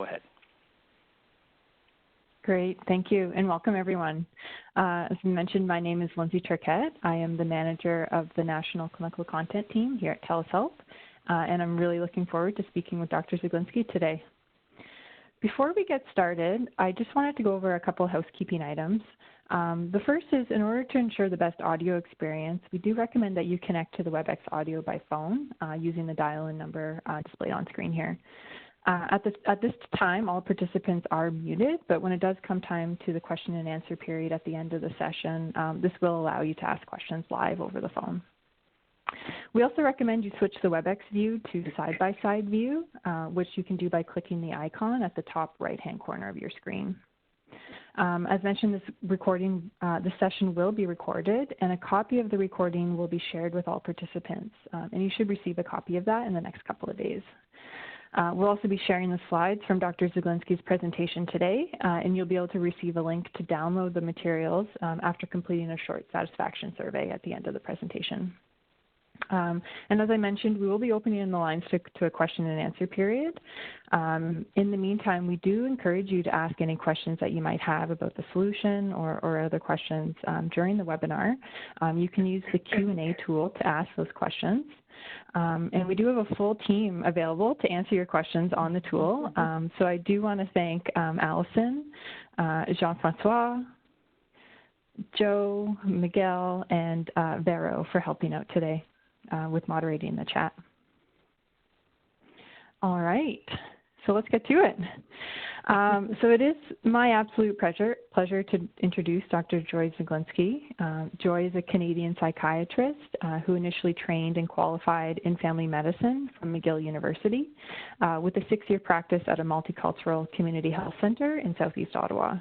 Go ahead. Great, thank you, and welcome everyone. As mentioned, my name is Lindsay Turquette. I am the manager of the National Clinical Content Team here at TELUS Health, and I'm really looking forward to speaking with Dr. Zaglinski today. Before we get started, I just wanted to go over a couple housekeeping items. The first is, in order to ensure the best audio experience, we do recommend that you connect to the WebEx audio by phone using the dial-in number displayed on screen here. At this time, all participants are muted, but when it does come time to the question and answer period at the end of the session, this will allow you to ask questions live over the phone. We also recommend you switch the WebEx view to side-by-side view, which you can do by clicking the icon at the top right-hand corner of your screen. As mentioned, this session will be recorded, and a copy of the recording will be shared with all participants, and you should receive a copy of that in the next couple of days. We'll also be sharing the slides from Dr. Zaglinski's presentation today, and you'll be able to receive a link to download the materials after completing a short satisfaction survey at the end of the presentation. And as I mentioned, we will be opening the lines to a question and answer period. In the meantime, we do encourage you to ask any questions that you might have about the solution or other questions during the webinar. You can use the Q&A tool to ask those questions. And we do have a full team available to answer your questions on the tool. So I do want to thank Allison, Jean-Francois, Joe, Miguel, and Vero for helping out today with moderating the chat. All right, so let's get to it. So it is my absolute pleasure to introduce Dr. Joy Zaglinski. Joy is a Canadian psychiatrist who initially trained and qualified in family medicine from McGill University with a 6-year practice at a multicultural community health center in Southeast Ottawa.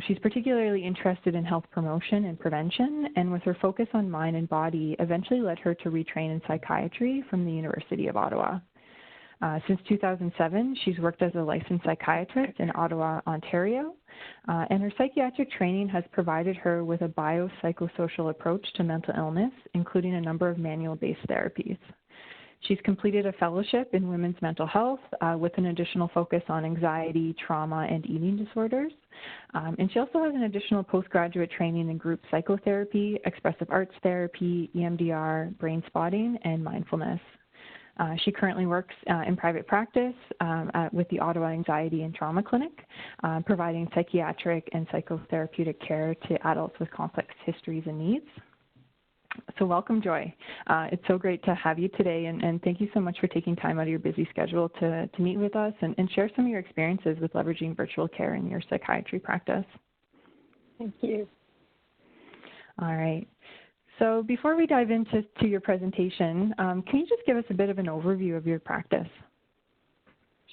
She's particularly interested in health promotion and prevention, and with her focus on mind and body, eventually led her to retrain in psychiatry from the University of Ottawa. Since 2007, she's worked as a licensed psychiatrist in Ottawa, Ontario, and her psychiatric training has provided her with a biopsychosocial approach to mental illness, including a number of manual-based therapies. She's completed a fellowship in women's mental health with an additional focus on anxiety, trauma, and eating disorders. And she also has an additional postgraduate training in group psychotherapy, expressive arts therapy, EMDR, brain spotting, and mindfulness. She currently works in private practice with the Ottawa Anxiety and Trauma Clinic, providing psychiatric and psychotherapeutic care to adults with complex histories and needs. So welcome, Joy. It's so great to have you today, and thank you so much for taking time out of your busy schedule to meet with us and share some of your experiences with leveraging virtual care in your psychiatry practice. Thank you. All right. So before we dive into your presentation, can you just give us a bit of an overview of your practice?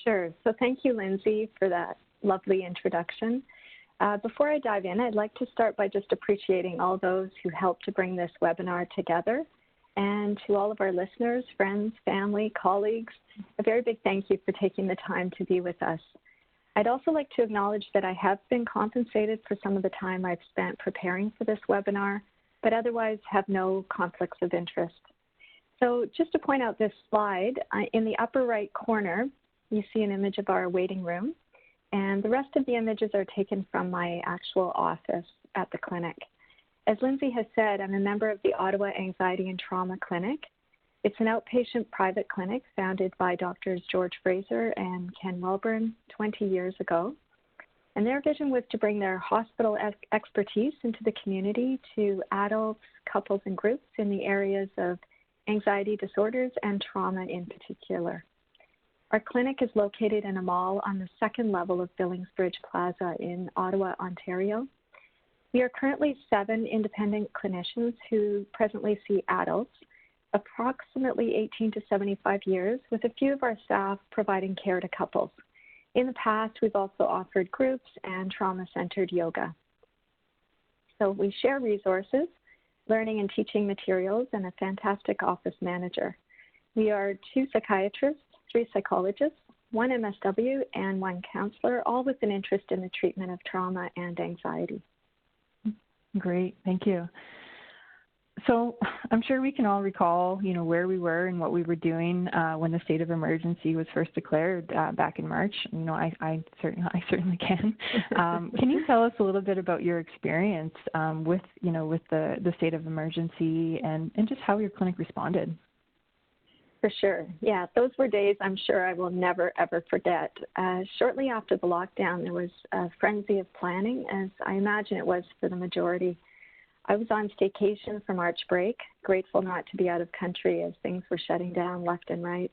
Sure. So thank you, Lindsay, for that lovely introduction. Before I dive in, I'd like to start by just appreciating all those who helped to bring this webinar together. And to all of our listeners, friends, family, colleagues, a very big thank you for taking the time to be with us. I'd also like to acknowledge that I have been compensated for some of the time I've spent preparing for this webinar, but otherwise have no conflicts of interest. So just to point out this slide, in the upper right corner, you see an image of our waiting room, and the rest of the images are taken from my actual office at the clinic. As Lindsay has said, I'm a member of the Ottawa Anxiety and Trauma Clinic. It's an outpatient private clinic founded by Drs. George Fraser and Ken Welburn 20 years ago. And their vision was to bring their hospital expertise into the community to adults, couples, and groups in the areas of anxiety disorders and trauma in particular. Our clinic is located in a mall on the second level of Billingsbridge Plaza in Ottawa, Ontario. We are currently 7 independent clinicians who presently see adults, approximately 18 to 75 years, with a few of our staff providing care to couples. In the past, we've also offered groups and trauma-centered yoga. So we share resources, learning and teaching materials, and a fantastic office manager. We are 2 psychiatrists, 3 psychologists, 1 MSW, and 1 counselor, all with an interest in the treatment of trauma and anxiety. Great, thank you. So I'm sure we can all recall, where we were and what we were doing when the state of emergency was first declared back in March. I certainly can. Can you tell us a little bit about your experience with the state of emergency and just how your clinic responded? For sure. Yeah, those were days I'm sure I will never, ever forget. Shortly after the lockdown, there was a frenzy of planning, as I imagine it was for the majority. I was on staycation for March break, grateful not to be out of country as things were shutting down left and right.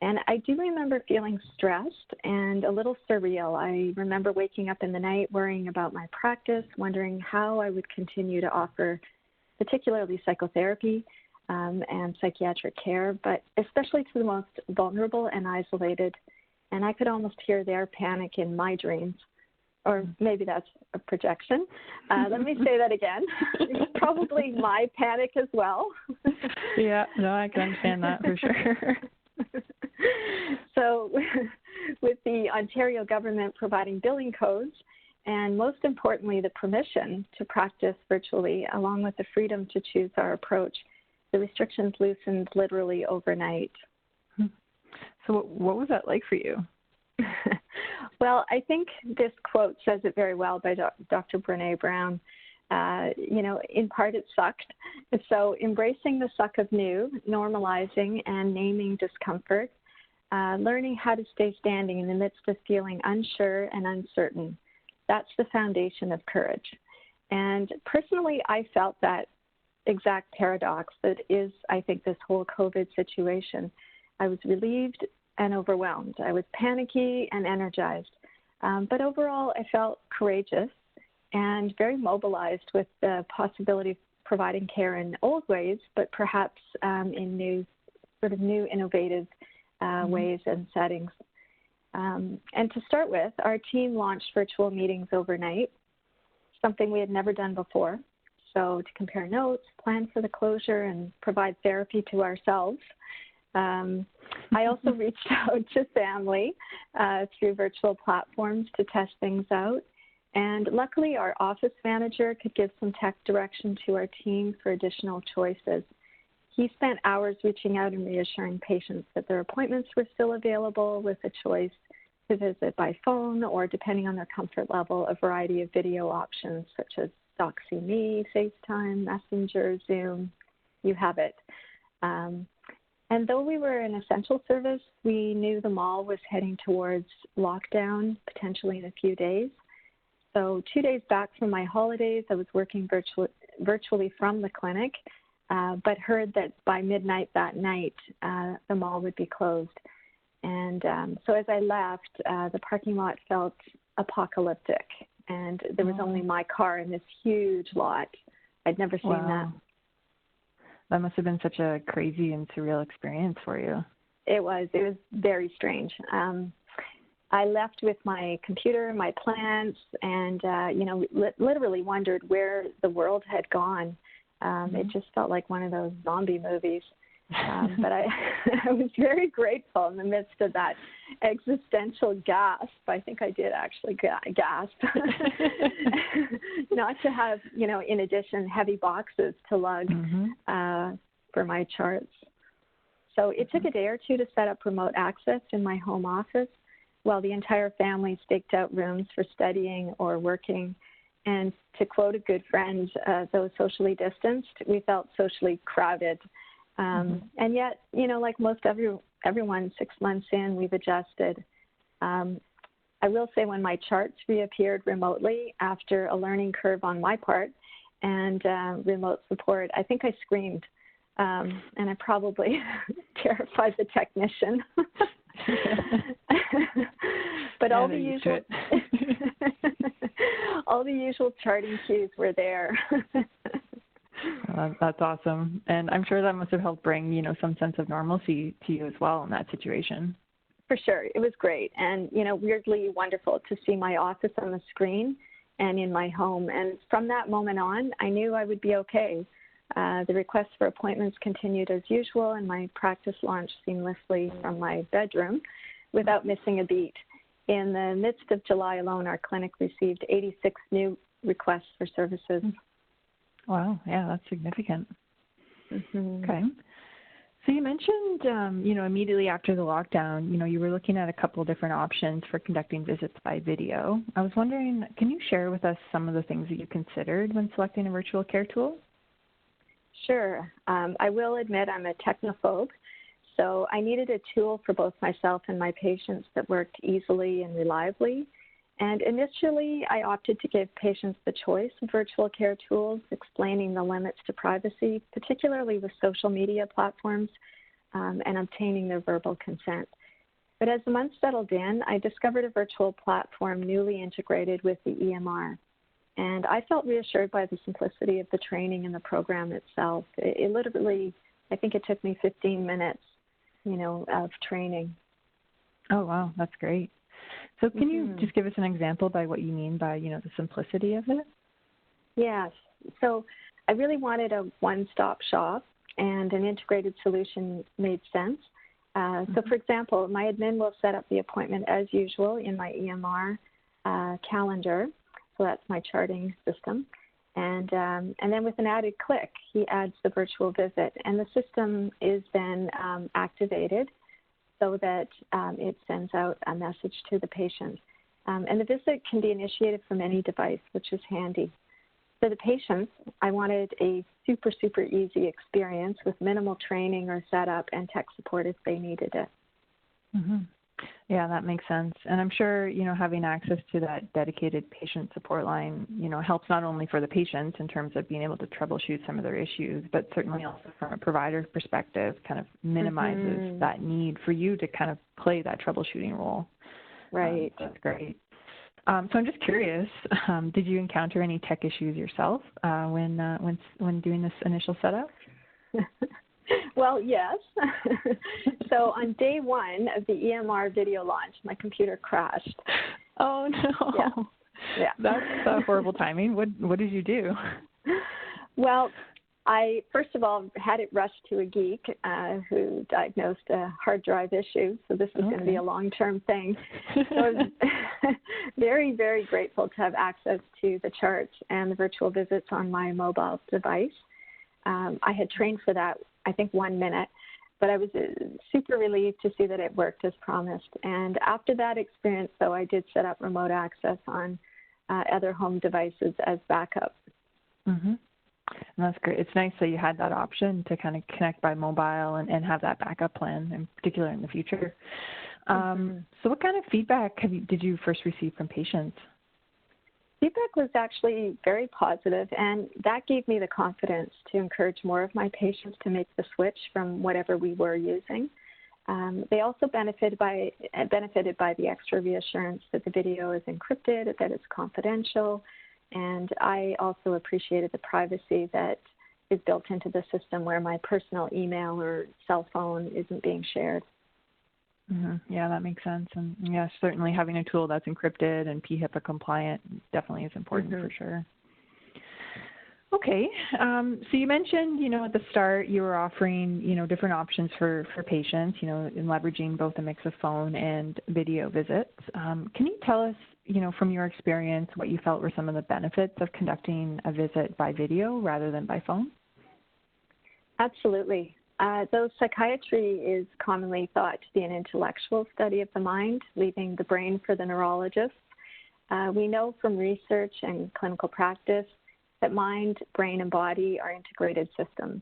And I do remember feeling stressed and a little surreal. I remember waking up in the night worrying about my practice, wondering how I would continue to offer particularly psychotherapy and psychiatric care, but especially to the most vulnerable and isolated. And I could almost hear their panic in my dreams. Or maybe that's a projection. Let me say that again. It's probably my panic as well. Yeah, no, I can understand that for sure. So with the Ontario government providing billing codes, and most importantly, the permission to practice virtually, along with the freedom to choose our approach, the restrictions loosened literally overnight. So what was that like for you? Well, I think this quote says it very well by Dr. Brené Brown. In part it sucked. So embracing the suck of new, normalizing and naming discomfort, learning how to stay standing in the midst of feeling unsure and uncertain. That's the foundation of courage. And personally, I felt that exact paradox that is, I think, this whole COVID situation. I was relieved and overwhelmed. I was panicky and energized. But overall, I felt courageous and very mobilized with the possibility of providing care in old ways, but perhaps in new, innovative ways and settings. And to start with, our team launched virtual meetings overnight, something we had never done before. So to compare notes, plan for the closure, and provide therapy to ourselves. I also reached out to family through virtual platforms to test things out. And luckily, our office manager could give some tech direction to our team for additional choices. He spent hours reaching out and reassuring patients that their appointments were still available, with a choice to visit by phone or, depending on their comfort level, a variety of video options such as DocsyMe, FaceTime, Messenger, Zoom, you have it. And though we were an essential service, we knew the mall was heading towards lockdown, potentially in a few days. So 2 days back from my holidays, I was working virtually from the clinic, but heard that by midnight that night, the mall would be closed. And so as I left, the parking lot felt apocalyptic, and there was only my car in this huge lot. I'd never seen that. That must have been such a crazy and surreal experience for you. It was very strange. I left with my computer, my plants, and, literally wondered where the world had gone. It just felt like one of those zombie movies. But I was very grateful in the midst of that existential gasp. I think I did actually gasp. Not to have, in addition, heavy boxes to lug for my charts. So it took a day or two to set up remote access in my home office, while the entire family staked out rooms for studying or working. And to quote a good friend, though socially distanced, we felt socially crowded. And yet, like most everyone, 6 months in, we've adjusted. I will say, when my charts reappeared remotely after a learning curve on my part and remote support, I think I screamed. And I probably terrified the technician. But all the usual all the usual charting cues were there. That's awesome. And I'm sure that must have helped bring, some sense of normalcy to you as well in that situation. For sure. It was great. And, weirdly wonderful to see my office on the screen and in my home. And from that moment on, I knew I would be okay. The requests for appointments continued as usual, and my practice launched seamlessly from my bedroom without missing a beat. In the midst of July alone, our clinic received 86 new requests for services. Wow, yeah, that's significant. Okay. So you mentioned, immediately after the lockdown, you were looking at a couple of different options for conducting visits by video. I was wondering, can you share with us some of the things that you considered when selecting a virtual care tool? Sure. I will admit I'm a technophobe, so I needed a tool for both myself and my patients that worked easily and reliably. And initially, I opted to give patients the choice of virtual care tools, explaining the limits to privacy, particularly with social media platforms, and obtaining their verbal consent. But as the months settled in, I discovered a virtual platform newly integrated with the EMR. And I felt reassured by the simplicity of the training and the program itself. It literally, I think it took me 15 minutes, of training. Oh, wow, that's great. So can you just give us an example by what you mean by, the simplicity of it? Yes. So I really wanted a one-stop shop, and an integrated solution made sense. So, for example, my admin will set up the appointment as usual in my EMR calendar. So that's my charting system. And then with an added click, he adds the virtual visit, and the system is then activated so that it sends out a message to the patient. And the visit can be initiated from any device, which is handy. For the patients, I wanted a super, super easy experience with minimal training or setup and tech support if they needed it. Mm-hmm. Yeah, that makes sense. And I'm sure, having access to that dedicated patient support line, helps not only for the patient in terms of being able to troubleshoot some of their issues, but certainly also from a provider perspective, kind of minimizes that need for you to kind of play that troubleshooting role. Right. That's great. So I'm just curious, did you encounter any tech issues yourself when doing this initial setup? Well, yes. So on day one of the EMR video launch, my computer crashed. Oh, no. Yeah. That's horrible timing. What did you do? Well, I, first of all, had it rushed to a geek who diagnosed a hard drive issue, so this was going to be a long-term thing. So I was very, very grateful to have access to the charts and the virtual visits on my mobile device. I had trained for that, I think, 1 minute, but I was super relieved to see that it worked as promised. And after that experience, though, I did set up remote access on other home devices as backup. Mm-hmm. And that's great. It's nice that you had that option to kind of connect by mobile and have that backup plan, in particular in the future. So what kind of feedback did you first receive from patients? Feedback was actually very positive, and that gave me the confidence to encourage more of my patients to make the switch from whatever we were using. They also benefited by the extra reassurance that the video is encrypted, that it's confidential, and I also appreciated the privacy that is built into the system where my personal email or cell phone isn't being shared. Mm-hmm. Yeah, that makes sense. And yeah, certainly having a tool that's encrypted and PHIPAA compliant definitely is important for sure. Okay, so you mentioned, at the start you were offering, different options for patients, in leveraging both a mix of phone and video visits. Can you tell us, from your experience, what you felt were some of the benefits of conducting a visit by video rather than by phone? Absolutely. Though psychiatry is commonly thought to be an intellectual study of the mind, leaving the brain for the neurologists, we know from research and clinical practice that mind, brain, and body are integrated systems.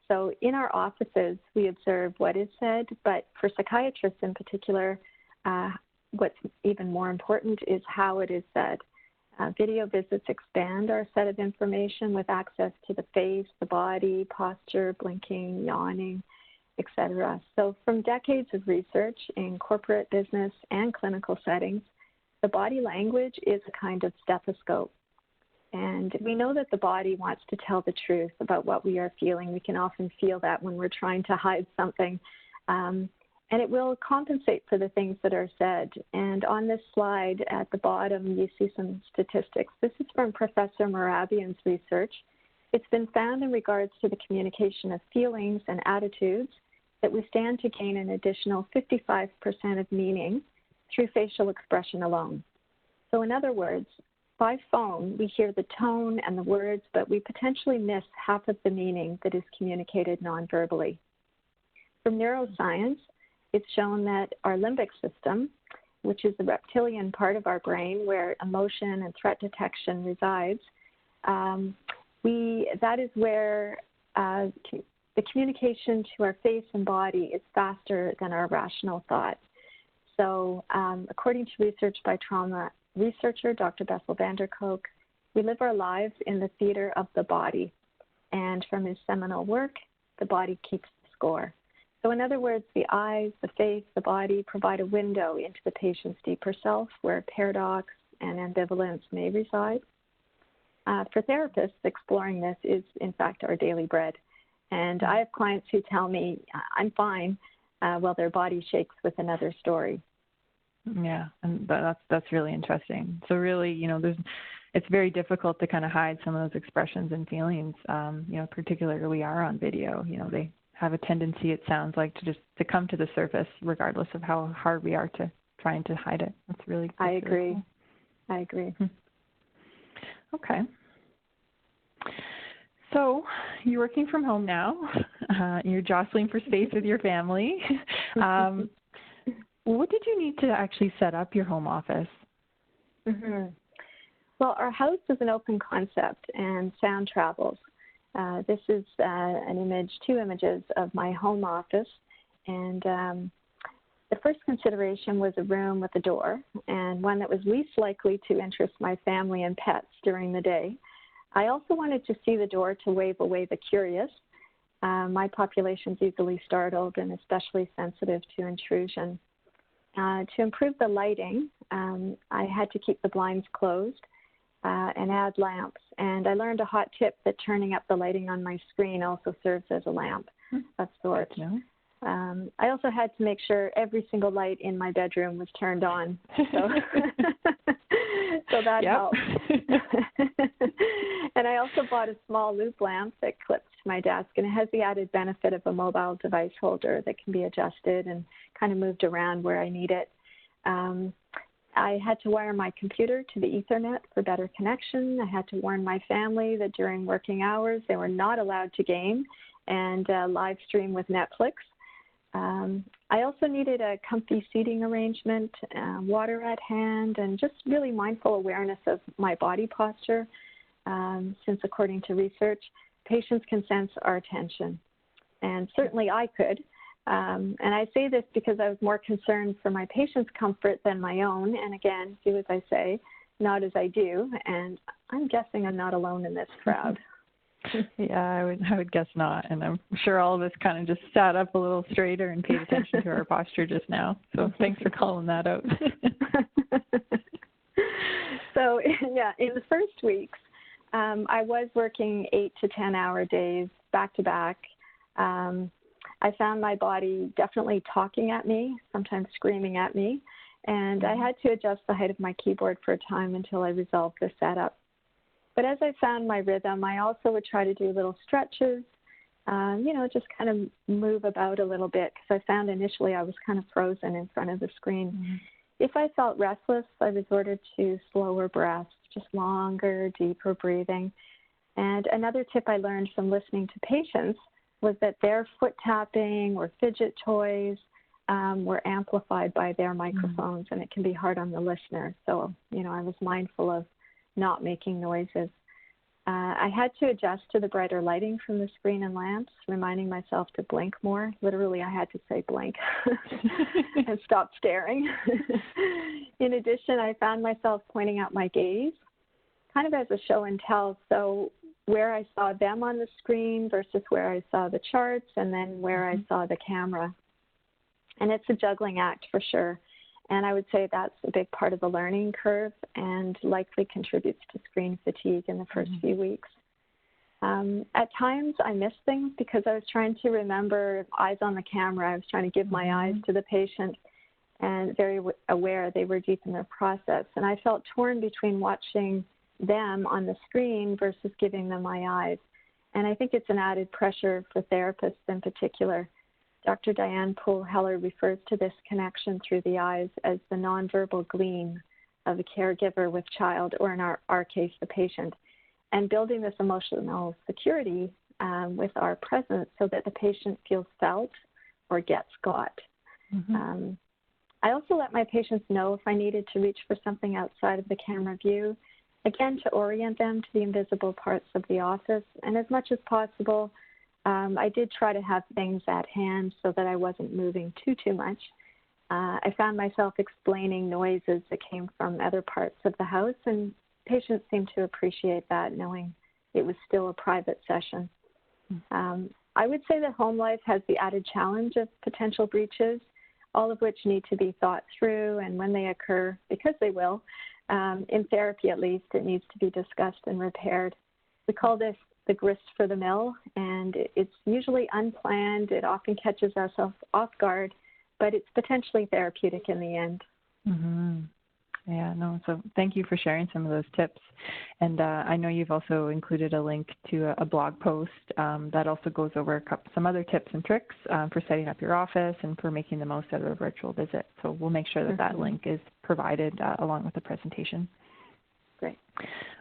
So in our offices, we observe what is said, but for psychiatrists in particular, what's even more important is how it is said. Video visits expand our set of information with access to the face, the body, posture, blinking, yawning, etc. So from decades of research in corporate, business, and clinical settings, the body language is a kind of stethoscope. And we know that the body wants to tell the truth about what we are feeling. We can often feel that when we're trying to hide something. And it will compensate for the things that are said. And on this slide at the bottom, you see some statistics. This is from Professor Merabian's research. It's been found in regards to the communication of feelings and attitudes that we stand to gain an additional 55% of meaning through facial expression alone. So in other words, by phone, we hear the tone and the words, but we potentially miss half of the meaning that is communicated non-verbally. From neuroscience, it's shown that our limbic system, which is the reptilian part of our brain where emotion and threat detection resides, that is where the communication to our face and body is faster than our rational thought. So according to research by trauma researcher Dr. Bessel van der Kolk, we live our lives in the theater of the body. And from his seminal work, the body keeps the score. So in other words, the eyes, the face, the body provide a window into the patient's deeper self where paradox and ambivalence may reside. For therapists, exploring this is, in fact, our daily bread. And I have clients who tell me, I'm fine, while their body shakes with another story. Yeah, and that's really interesting. So really, it's very difficult to kind of hide some of those expressions and feelings, particularly we are on video. They have a tendency, it sounds like, to come to the surface regardless of how hard we are to trying to hide it. That's really I agree. Really cool. I agree. Okay. So you're working from home now. You're jostling for space with your family. What did you need to actually set up your home office? Mm-hmm. Well, our house is an open concept and sound travels. This is two images of my home office. And the first consideration was a room with a door and one that was least likely to interest my family and pets during the day. I also wanted to see the door to wave away the curious. My population's easily startled and especially sensitive to intrusion. To improve the lighting, I had to keep the blinds closed and add lamps. And I learned a hot tip that turning up the lighting on my screen also serves as a lamp of sorts. I also had to make sure every single light in my bedroom was turned on. So, so that helped. And I also bought a small loop lamp that clips to my desk, and it has the added benefit of a mobile device holder that can be adjusted and kind of moved around where I need it. I had to wire my computer to the Ethernet for better connection. I had to warn my family that during working hours they were not allowed to game and live stream with Netflix. I also needed a comfy seating arrangement, water at hand, and just really mindful awareness of my body posture, since according to research, patients can sense our tension. And certainly I could. And I say this because I was more concerned for my patients' comfort than my own. And again, do as I say, not as I do. And I'm guessing I'm not alone in this crowd. Yeah, I would guess not. And I'm sure all of us kind of just sat up a little straighter and paid attention to our posture just now. So thanks for calling that out. So, yeah, in the first weeks, I was working 8 to 10 hour days back to back. I found my body definitely talking at me, sometimes screaming at me, and I had to adjust the height of my keyboard for a time until I resolved the setup. But as I found my rhythm, I also would try to do little stretches, just kind of move about a little bit, because I found initially I was kind of frozen in front of the screen. Mm-hmm. If I felt restless, I resorted to slower breaths, just longer, deeper breathing. And another tip I learned from listening to patients was that their foot tapping or fidget toys were amplified by their microphones, and it can be hard on the listener. So, I was mindful of not making noises. I had to adjust to the brighter lighting from the screen and lamps, reminding myself to blink more. Literally, I had to say blink and stop staring. In addition, I found myself pointing out my gaze, kind of as a show and tell. So where I saw them on the screen versus where I saw the charts, and then where I saw the camera. And it's a juggling act for sure. And I would say that's a big part of the learning curve and likely contributes to screen fatigue in the first few weeks. At times, I missed things because I was trying to remember eyes on the camera. I was trying to give my eyes to the patient and very aware they were deep in their process. And I felt torn between watching them on the screen versus giving them my eyes. And I think it's an added pressure for therapists in particular. Dr. Diane Poole-Heller refers to this connection through the eyes as the nonverbal gleam of a caregiver with child, or in our case, the patient, and building this emotional security with our presence so that the patient feels felt or gets got. Mm-hmm. I also let my patients know if I needed to reach for something outside of the camera view, again, to orient them to the invisible parts of the office. And as much as possible, I did try to have things at hand so that I wasn't moving too much. I found myself explaining noises that came from other parts of the house, and patients seemed to appreciate that, knowing it was still a private session. I would say that home life has the added challenge of potential breaches, all of which need to be thought through, and when they occur, because they will, in therapy at least, it needs to be discussed and repaired. We call this the grist for the mill, and it's usually unplanned. It often catches us off guard, but it's potentially therapeutic in the end. Mm-hmm. Yeah, no, so thank you for sharing some of those tips. And I know you've also included a link to a blog post that also goes over some other tips and tricks for setting up your office and for making the most out of a virtual visit. So we'll make sure that that link is provided along with the presentation. Great.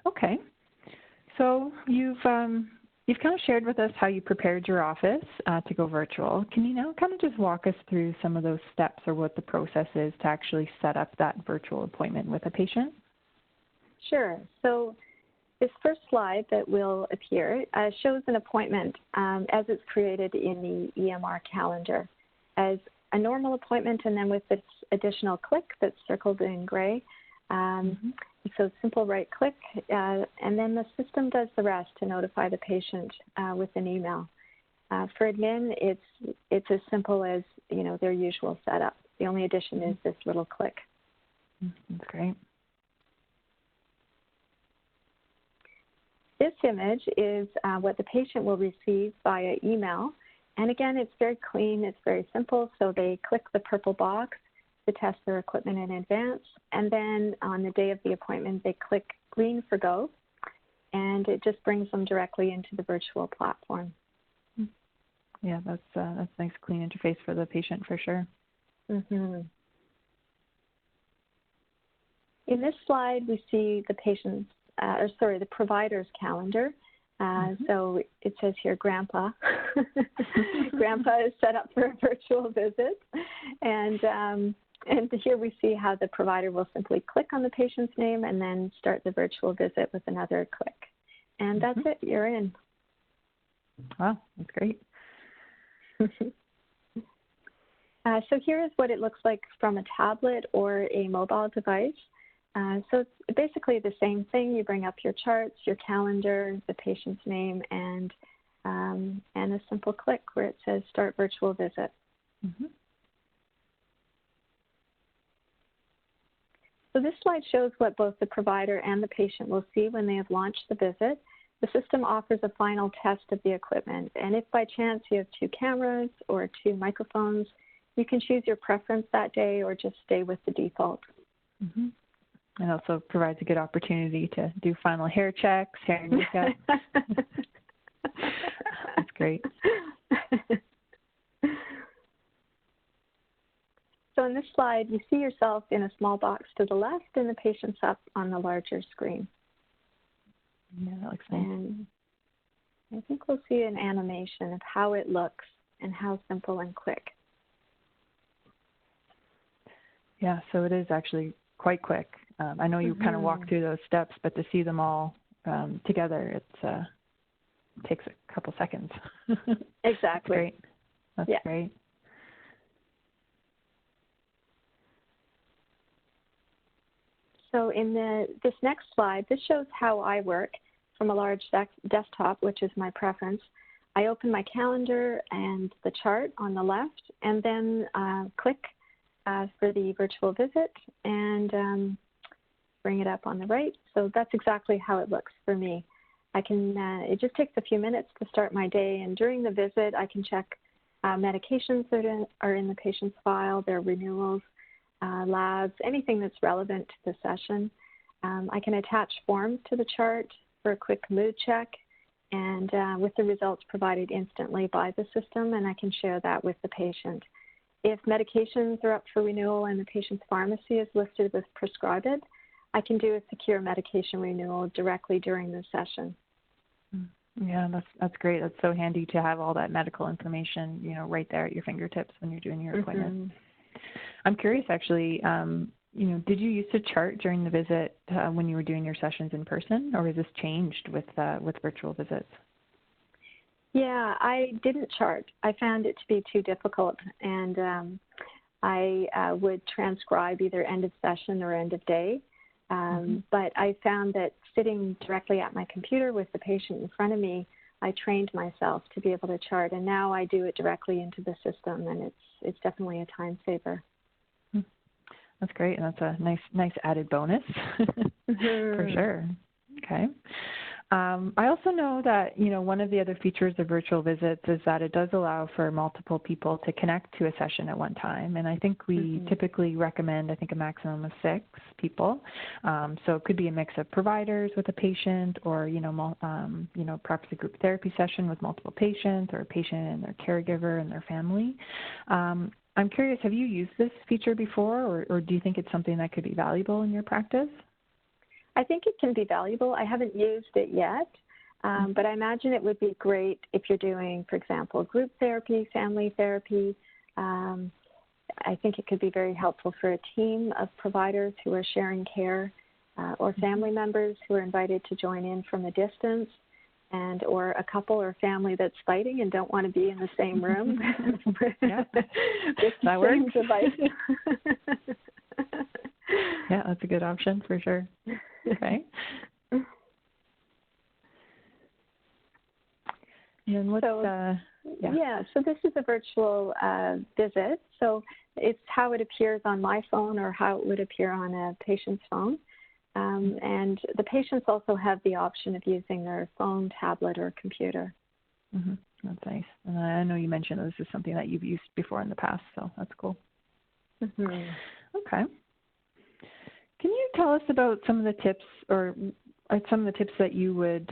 Okay. So you've kind of shared with us how you prepared your office to go virtual. Can you now kind of just walk us through some of those steps or what the process is to actually set up that virtual appointment with a patient? Sure. So this first slide that will appear shows an appointment as it's created in the EMR calendar as a normal appointment, and then with this additional click that's circled in gray. So simple right click, and then the system does the rest to notify the patient with an email. For admin, it's as simple as, you know, their usual setup. The only addition is this little click. That's great. This image is what the patient will receive via email. And again, it's very clean, it's very simple. So they click the purple box to test their equipment in advance. And then on the day of the appointment, they click green for go. And it just brings them directly into the virtual platform. Yeah, that's a nice clean interface for the patient for sure. Mm-hmm. In this slide, we see the patient's, the provider's calendar. So it says here, Grandpa. Grandpa is set up for a virtual visit. And here we see how the provider will simply click on the patient's name and then start the virtual visit with another click. And that's it, you're in. Wow, that's great. So here is what it looks like from a tablet or a mobile device. So it's basically the same thing. You bring up your charts, your calendar, the patient's name, and a simple click where it says Start Virtual Visit. So this slide shows what both the provider and the patient will see when they have launched the visit. The system offers a final test of the equipment, and if by chance you have 2 cameras or 2 microphones, you can choose your preference that day or just stay with the default. And also provides a good opportunity to do final hair checks, hair and makeup. That's great. So in this slide, you see yourself in a small box to the left and the patient's up on the larger screen. Yeah, that looks nice. And I think we'll see an animation of how it looks and how simple and quick. Yeah, so it is actually quite quick. I know you kind of walk through those steps, but to see them all together, it takes a couple seconds. Exactly. That's great. That's great. So in this next slide, this shows how I work from a large desktop, which is my preference. I open my calendar and the chart on the left, and then click for the virtual visit and bring it up on the right. So that's exactly how it looks for me. I can, it just takes a few minutes to start my day, and during the visit, I can check medications that are in the patient's file, their renewals, labs, anything that's relevant to the session. I can attach forms to the chart for a quick mood check, and with the results provided instantly by the system, and I can share that with the patient. If medications are up for renewal and the patient's pharmacy is listed with prescribed, I can do a secure medication renewal directly during the session. Yeah, that's great. That's so handy to have all that medical information, right there at your fingertips when you're doing your appointment. I'm curious, actually, did you used to chart during the visit when you were doing your sessions in person, or has this changed with virtual visits? Yeah, I didn't chart. I found it to be too difficult, and I would transcribe either end of session or end of day. But I found that sitting directly at my computer with the patient in front of me, I trained myself to be able to chart, and now I do it directly into the system, and it's definitely a time saver. That's great, and that's a nice added bonus for sure. Okay. I also know that, one of the other features of virtual visits is that it does allow for multiple people to connect to a session at one time. And I think we typically recommend, a maximum of 6 people. So it could be a mix of providers with a patient, or, perhaps a group therapy session with multiple patients, or a patient and their caregiver and their family. I'm curious, have you used this feature before, or do you think it's something that could be valuable in your practice? I think it can be valuable. I haven't used it yet, but I imagine it would be great if you're doing, for example, group therapy, family therapy. I think it could be very helpful for a team of providers who are sharing care, or family members who are invited to join in from a distance, and or a couple or family that's fighting and don't want to be in the same room with the same device. Yeah, that's a good option for sure. Okay. And what's, so this is a virtual visit. So it's how it appears on my phone or how it would appear on a patient's phone. And the patients also have the option of using their phone, tablet, or computer. That's nice. And I know you mentioned this is something that you've used before in the past, so that's cool. Okay. Can you tell us about some of the tips, or some of the tips that you would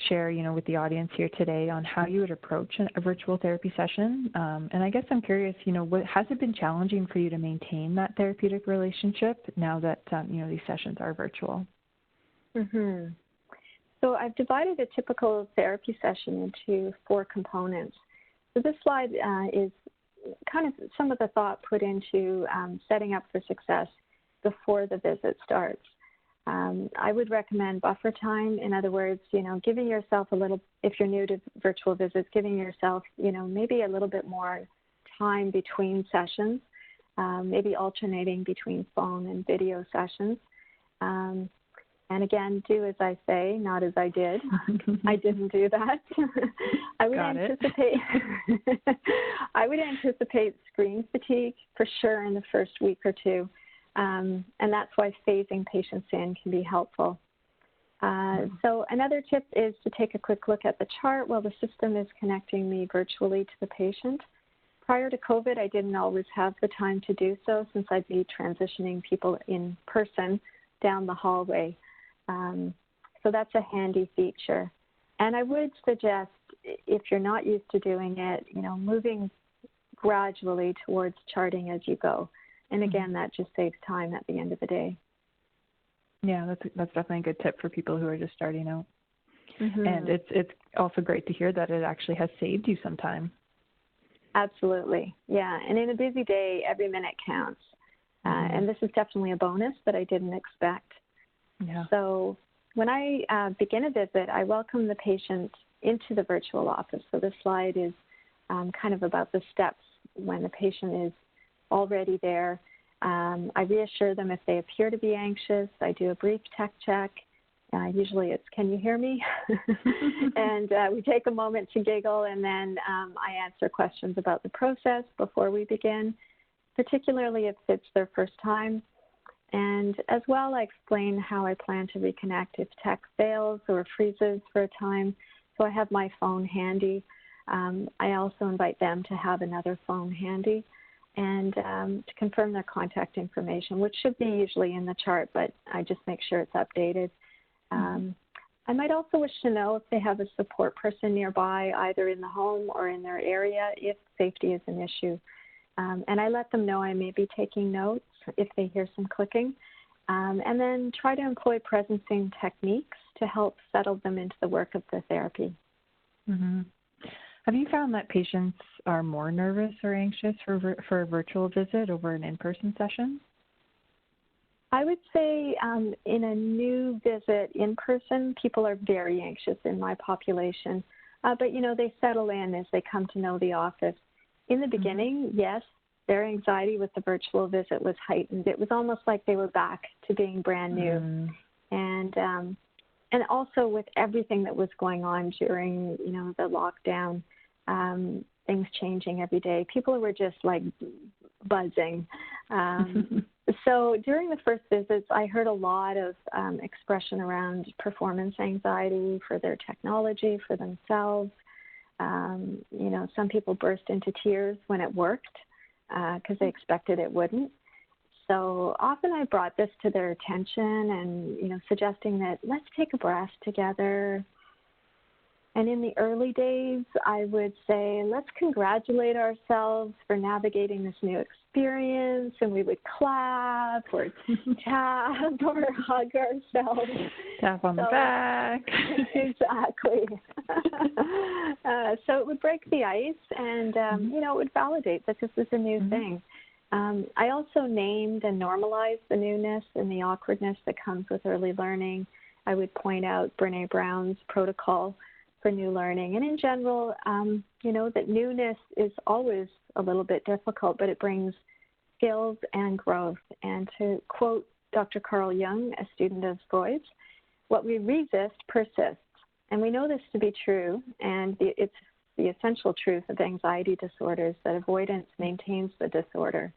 share, with the audience here today on how you would approach a virtual therapy session? And I guess I'm curious, has it been challenging for you to maintain that therapeutic relationship now that, these sessions are virtual? So I've divided a typical therapy session into 4 components. So this slide is kind of some of the thought put into setting up for success before the visit starts. I would recommend buffer time. In other words, giving yourself a little, if you're new to virtual visits, giving yourself, maybe a little bit more time between sessions, maybe alternating between phone and video sessions. And again, do as I say, not as I did. I didn't do that. I would anticipate screen fatigue for sure in the first week or 2. And that's why phasing patients in can be helpful. So another tip is to take a quick look at the chart while the system is connecting me virtually to the patient. Prior to COVID, I didn't always have the time to do so since I'd be transitioning people in person down the hallway. So that's a handy feature. And I would suggest, if you're not used to doing it, moving gradually towards charting as you go. And again, that just saves time at the end of the day. Yeah, that's definitely a good tip for people who are just starting out. And it's also great to hear that it actually has saved you some time. Absolutely, yeah. And in a busy day, every minute counts. And this is definitely a bonus that I didn't expect. Yeah. So when I begin a visit, I welcome the patient into the virtual office. So this slide is kind of about the steps when the patient is already there. I reassure them if they appear to be anxious. I do a brief tech check. Usually it's, can you hear me? And we take a moment to giggle, and then I answer questions about the process before we begin, particularly if it's their first time. And as well, I explain how I plan to reconnect if tech fails or freezes for a time. So I have my phone handy. I also invite them to have another phone handy, and to confirm their contact information, which should be usually in the chart, but I just make sure it's updated. I might also wish to know if they have a support person nearby, either in the home or in their area, if safety is an issue. And I let them know I may be taking notes if they hear some clicking. and then try to employ presencing techniques to help settle them into the work of the therapy. Mm-hmm. Have you found that patients are more nervous or anxious for a virtual visit over an in-person session? I would say in a new visit in person, people are very anxious in my population. But, you know, they settle in as they come to know the office. In the beginning, yes, their anxiety with the virtual visit was heightened. It was almost like they were back to being brand new. And also with everything that was going on during, you know, the lockdown, things changing every day, people were just like buzzing. So during the first visits, I heard a lot of expression around performance anxiety for their technology, for themselves. You know, some people burst into tears when it worked because they expected it wouldn't. So often I brought this to their attention and, you know, suggesting that let's take a breath together. And in the early days, I would say, let's congratulate ourselves for navigating this new experience. And we would clap or tap or hug ourselves. Tap on the back. Exactly. So it would break the ice and, you know, it would validate that this is a new thing. I also named and normalized the newness and the awkwardness that comes with early learning. I would point out Brené Brown's protocol for new learning. And in general, you know, that newness is always a little bit difficult, but it brings skills and growth. And to quote Dr. Carl Jung, a student of Freud's, what we resist persists. And we know this to be true, and it's the essential truth of anxiety disorders that avoidance maintains the disorder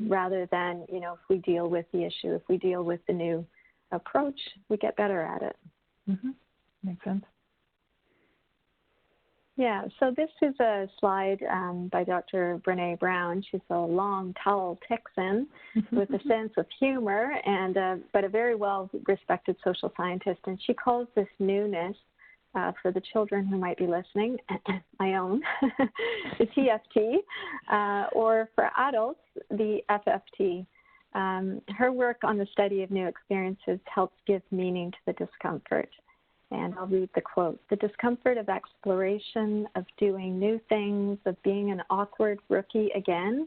rather than, you know, if we deal with the issue, if we deal with the new approach, we get better at it. Makes sense. Yeah, so this is a slide by Dr. Brené Brown. She's a long, tall Texan with a sense of humor, and but a very well-respected social scientist. And she calls this newness, for the children who might be listening, my own, the TFT, or for adults, the FFT. Her work on the study of new experiences helps give meaning to the discomfort. And I'll read the quote. The discomfort of exploration, of doing new things, of being an awkward rookie again,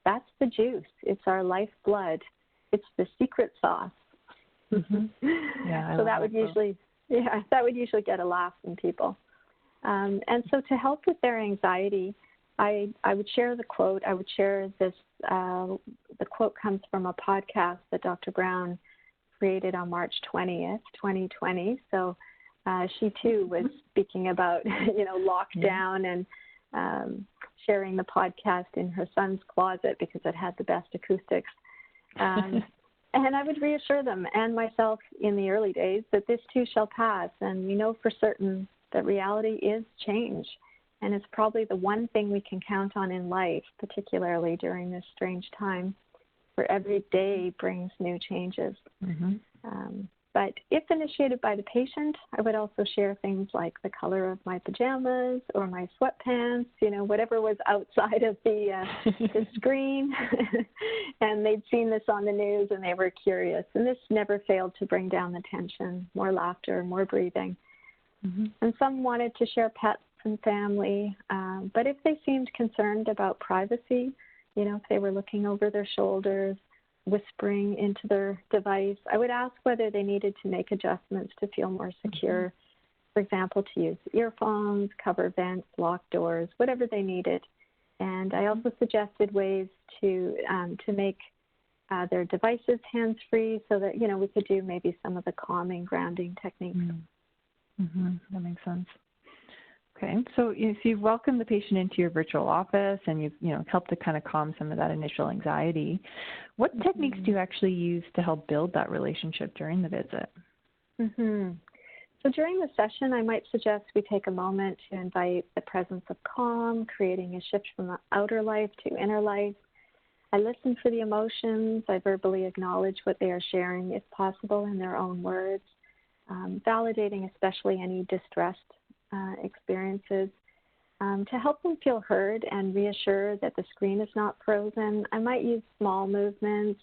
that's the juice. It's our lifeblood. It's the secret sauce. Yeah, so that would usually, that would usually get a laugh from people. And so to help with their anxiety, I would share the quote. I would share this, the quote comes from a podcast that Dr. Brown created on March 20th, 2020. So she too was speaking about, you know, lockdown and sharing the podcast in her son's closet because it had the best acoustics. And I would reassure them and myself in the early days that this too shall pass. And we know for certain that reality is change. And it's probably the one thing we can count on in life, particularly during this strange time where every day brings new changes. But if initiated by the patient, I would also share things like the color of my pajamas or my sweatpants, you know, whatever was outside of the screen. And they'd seen this on the news and they were curious. And this never failed to bring down the tension, more laughter, more breathing. And some wanted to share pets and family. But if they seemed concerned about privacy, you know, if they were looking over their shoulders, whispering into their device, I would ask whether they needed to make adjustments to feel more secure. For example, to use earphones, cover vents, lock doors, whatever they needed. And I also suggested ways to make their devices hands-free so that, you know, we could do maybe some of the calming, grounding techniques. That makes sense. Okay, so you've welcomed the patient into your virtual office and you've, you know, helped to kind of calm some of that initial anxiety. What techniques do you actually use to help build that relationship during the visit? So during the session, I might suggest we take a moment to invite the presence of calm, creating a shift from the outer life to inner life. I listen for the emotions. I verbally acknowledge what they are sharing, if possible, in their own words, validating especially any distressed experiences. To help them feel heard and reassure that the screen is not frozen, I might use small movements,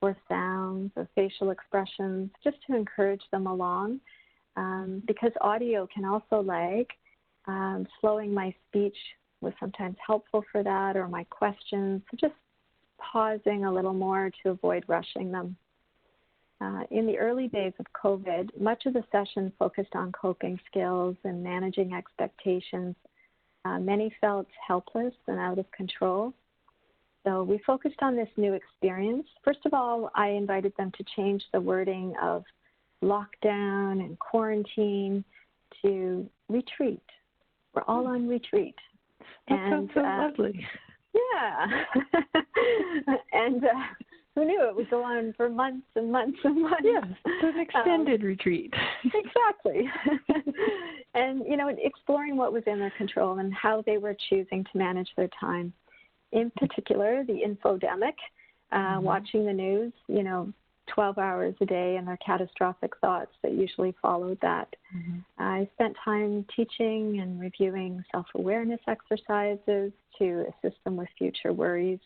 or sounds or facial expressions, just to encourage them along. Because audio can also lag, slowing my speech was sometimes helpful for that, or my questions, so just pausing a little more to avoid rushing them. In the early days of COVID, much of the session focused on coping skills and managing expectations. Many felt helpless and out of control. So we focused on this new experience. First of all, I invited them to change the wording of lockdown and quarantine to retreat. We're all on retreat. That sounds so lovely. Yeah. And who knew it would go on for months and months and months? Yes, it's an extended retreat. Exactly. And, exploring what was in their control and how they were choosing to manage their time. In particular, the infodemic, watching the news, 12 hours a day, and their catastrophic thoughts that usually followed that. I spent time teaching and reviewing self-awareness exercises to assist them with future worries,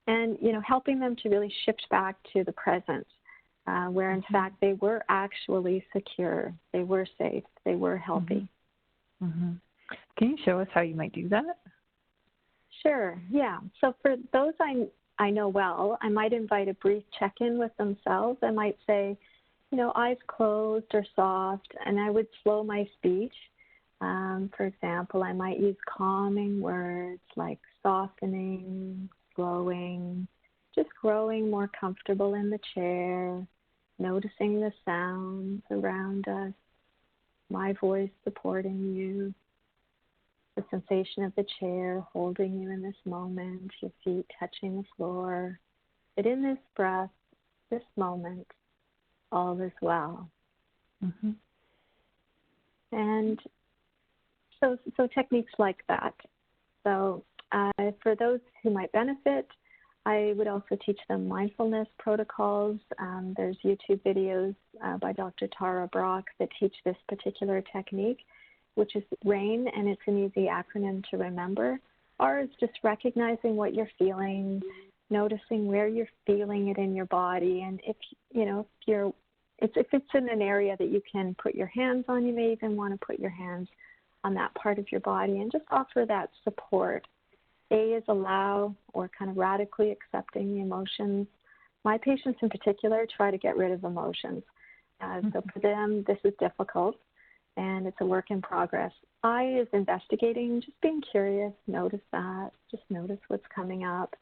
and helping them to really shift back to the present, where in fact they were actually secure, they were safe, they were healthy. Can you show us how you might do that? Sure, yeah. So for those I know well, I might invite a brief check-in with themselves. I might say, eyes closed or soft, and I would slow my speech. For example, I might use calming words like softening, slowing, just growing more comfortable in the chair, noticing the sounds around us, my voice supporting you, the sensation of the chair holding you in this moment, your feet touching the floor. But in this breath, this moment, all is well. And so techniques like that. So for those who might benefit, I would also teach them mindfulness protocols. There's YouTube videos by Dr. Tara Brach that teach this particular technique, which is RAIN, and it's an easy acronym to remember. R is just recognizing what you're feeling, noticing where you're feeling it in your body, and if it's in an area that you can put your hands on, you may even want to put your hands on that part of your body and just offer that support. A is allow, or kind of radically accepting the emotions. My patients in particular try to get rid of emotions. So for them, this is difficult, and it's a work in progress. I is investigating, just being curious, notice that, just notice what's coming up.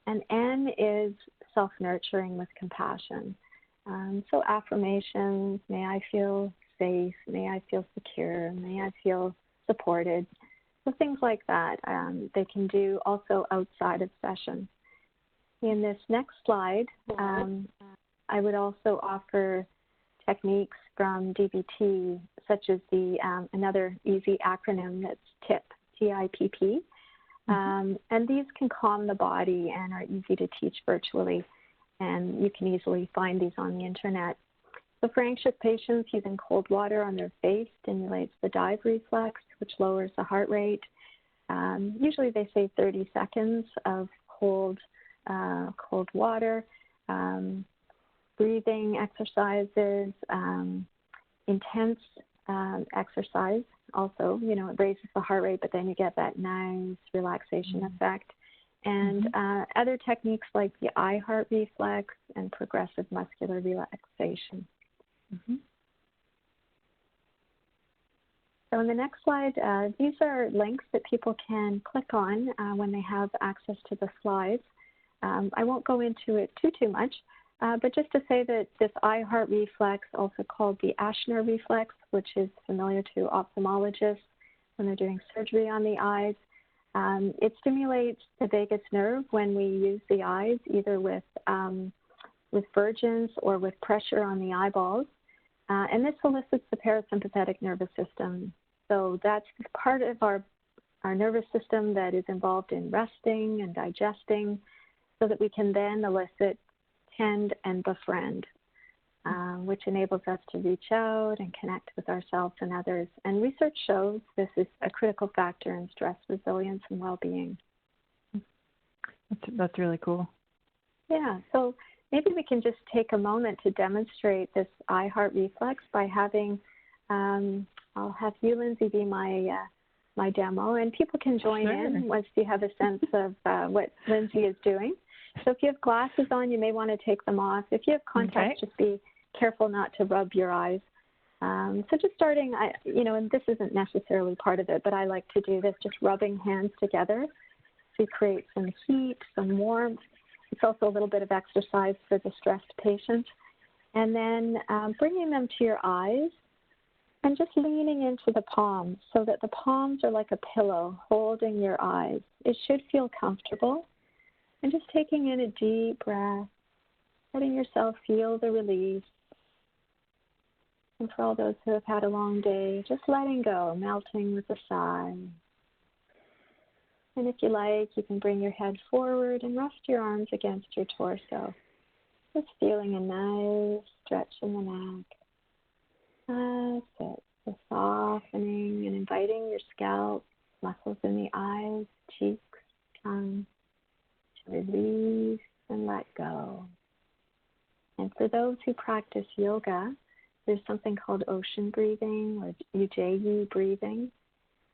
And N is self-nurturing with compassion. So affirmations, may I feel safe, may I feel secure, may I feel supported. So things like that they can do also outside of session. In this next slide, I would also offer techniques from DBT, such as the another easy acronym that's TIP, T-I-P-P. And these can calm the body and are easy to teach virtually. And you can easily find these on the internet. So for anxious patients, using cold water on their face stimulates the dive reflex, which lowers the heart rate. Usually they say 30 seconds of cold water. Breathing exercises, intense exercise also, it raises the heart rate, but then you get that nice relaxation effect. And other techniques like the eye heart reflex and progressive muscular relaxation. So in the next slide, these are links that people can click on when they have access to the slides. I won't go into it too much, but just to say that this eye heart reflex, also called the Ashner reflex, which is familiar to ophthalmologists when they're doing surgery on the eyes, it stimulates the vagus nerve when we use the eyes, either with vergence or with pressure on the eyeballs. And this elicits the parasympathetic nervous system. So that's part of our nervous system that is involved in resting and digesting, so that we can then elicit, tend, and befriend, which enables us to reach out and connect with ourselves and others. And research shows this is a critical factor in stress resilience and well-being. That's really cool. Yeah, so maybe we can just take a moment to demonstrate this I heart reflex by having, I'll have you, Lindsay, be my demo, and people can join in once you have a sense of what Lindsay is doing. So if you have glasses on, you may want to take them off. If you have contacts, just be careful not to rub your eyes. So just starting, and this isn't necessarily part of it, but I like to do this, just rubbing hands together to create some heat, some warmth. It's also a little bit of exercise for the stressed patient. And then bringing them to your eyes and just leaning into the palms so that the palms are like a pillow holding your eyes. It should feel comfortable. And just taking in a deep breath, letting yourself feel the release. And for all those who have had a long day, just letting go, melting with a sigh. And if you like, you can bring your head forward and rest your arms against your torso. Just feeling a nice stretch in the neck. That's it. So softening and inviting your scalp, muscles in the eyes, cheeks, tongue, to release and let go. And for those who practice yoga, there's something called ocean breathing or Ujjayi breathing,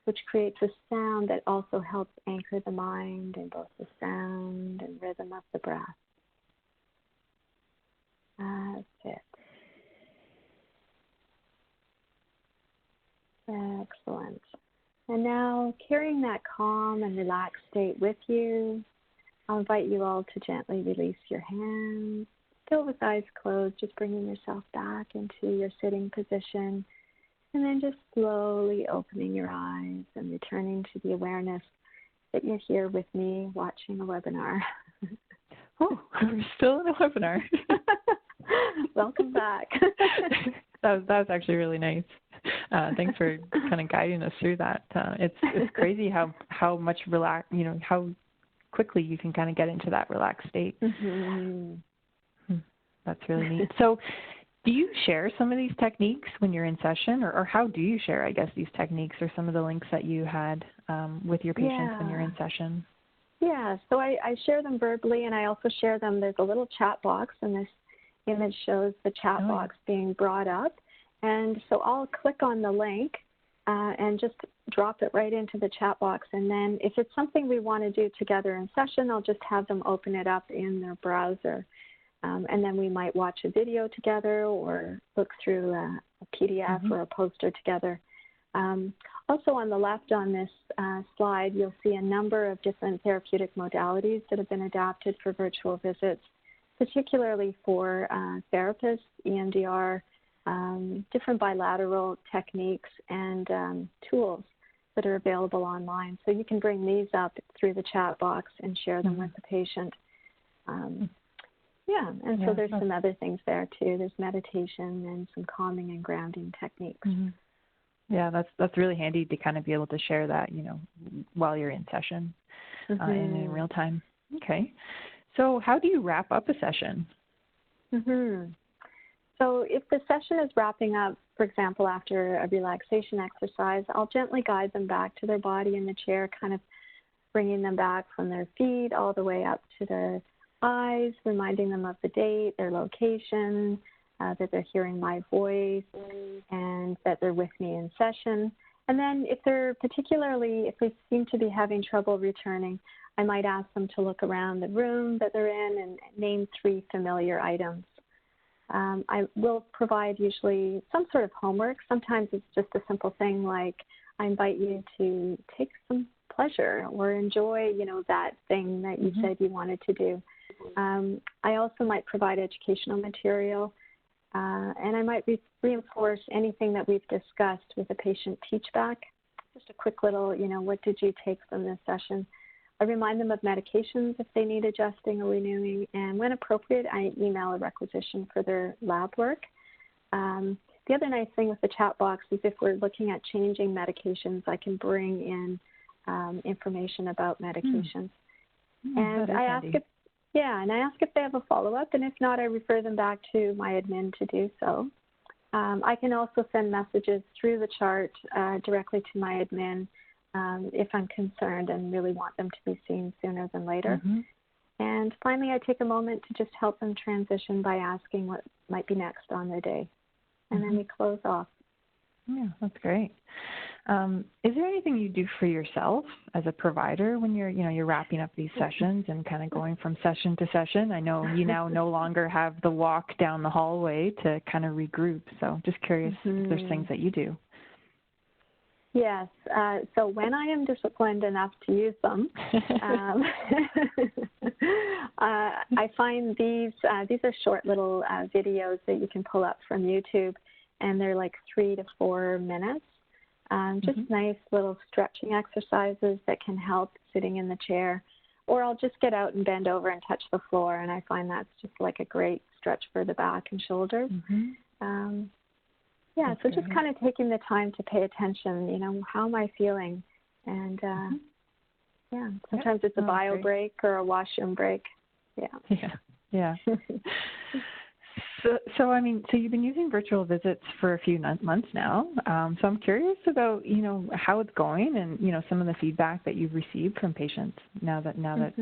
which creates a sound that also helps anchor the mind in both the sound and rhythm of the breath. That's it. Excellent. And now, carrying that calm and relaxed state with you, I'll invite you all to gently release your hands. Still with eyes closed, just bringing yourself back into your sitting position. And then just slowly opening your eyes and returning to the awareness that you're here with me watching a webinar. Oh, we're still in a webinar. Welcome back. That was actually really nice. Thanks for kind of guiding us through that. It's crazy how much how quickly you can kind of get into that relaxed state. Mm-hmm. That's really neat. So do you share some of these techniques when you're in session, or how do you share, I guess, these techniques or some of the links that you had with your patients when you're in session? Yeah, so I share them verbally, and I also share them. There's a little chat box, and this image shows the chat box being brought up. And so I'll click on the link and just drop it right into the chat box. And then if it's something we want to do together in session, I'll just have them open it up in their browser. And then we might watch a video together or look through a PDF or a poster together. Also on the left on this slide, you'll see a number of different therapeutic modalities that have been adapted for virtual visits, particularly for therapists, EMDR, different bilateral techniques and tools that are available online. So you can bring these up through the chat box and share them with the patient. So there's some other things there too. There's meditation and some calming and grounding techniques. Yeah, that's really handy to kind of be able to share that, while you're in session and in real time. Okay. So how do you wrap up a session? So if the session is wrapping up, for example, after a relaxation exercise, I'll gently guide them back to their body in the chair, kind of bringing them back from their feet all the way up to their eyes, reminding them of the date, their location, that they're hearing my voice, and that they're with me in session. And then if they seem to be having trouble returning, I might ask them to look around the room that they're in and name 3 familiar items. I will provide usually some sort of homework. Sometimes it's just a simple thing like I invite you to take some pleasure or enjoy, that thing that you said you wanted to do. I also might provide educational material, and I might reinforce anything that we've discussed with a patient teach back. Just a quick little, what did you take from this session? I remind them of medications if they need adjusting or renewing, and when appropriate, I email a requisition for their lab work. The other nice thing with the chat box is if we're looking at changing medications, I can bring in information about medications. And I ask if they have a follow-up, and if not, I refer them back to my admin to do so. I can also send messages through the chart directly to my admin if I'm concerned and really want them to be seen sooner than later. And finally, I take a moment to just help them transition by asking what might be next on their day. And then we close off. Yeah, that's great. Is there anything you do for yourself as a provider when you're wrapping up these sessions and kind of going from session to session? I know you now no longer have the walk down the hallway to kind of regroup. So just curious if there's things that you do. Yes. So when I am disciplined enough to use them, I find these are short little videos that you can pull up from YouTube, and they're like 3 to 4 minutes. Just nice little stretching exercises that can help sitting in the chair. Or I'll just get out and bend over and touch the floor, and I find that's just like a great stretch for the back and shoulders. Yeah, so just kind of taking the time to pay attention, how am I feeling? And, yeah, sometimes it's a bio break or a washroom break. Yeah. So you've been using virtual visits for a few months now. So I'm curious about, how it's going and, some of the feedback that you've received from patients now that it's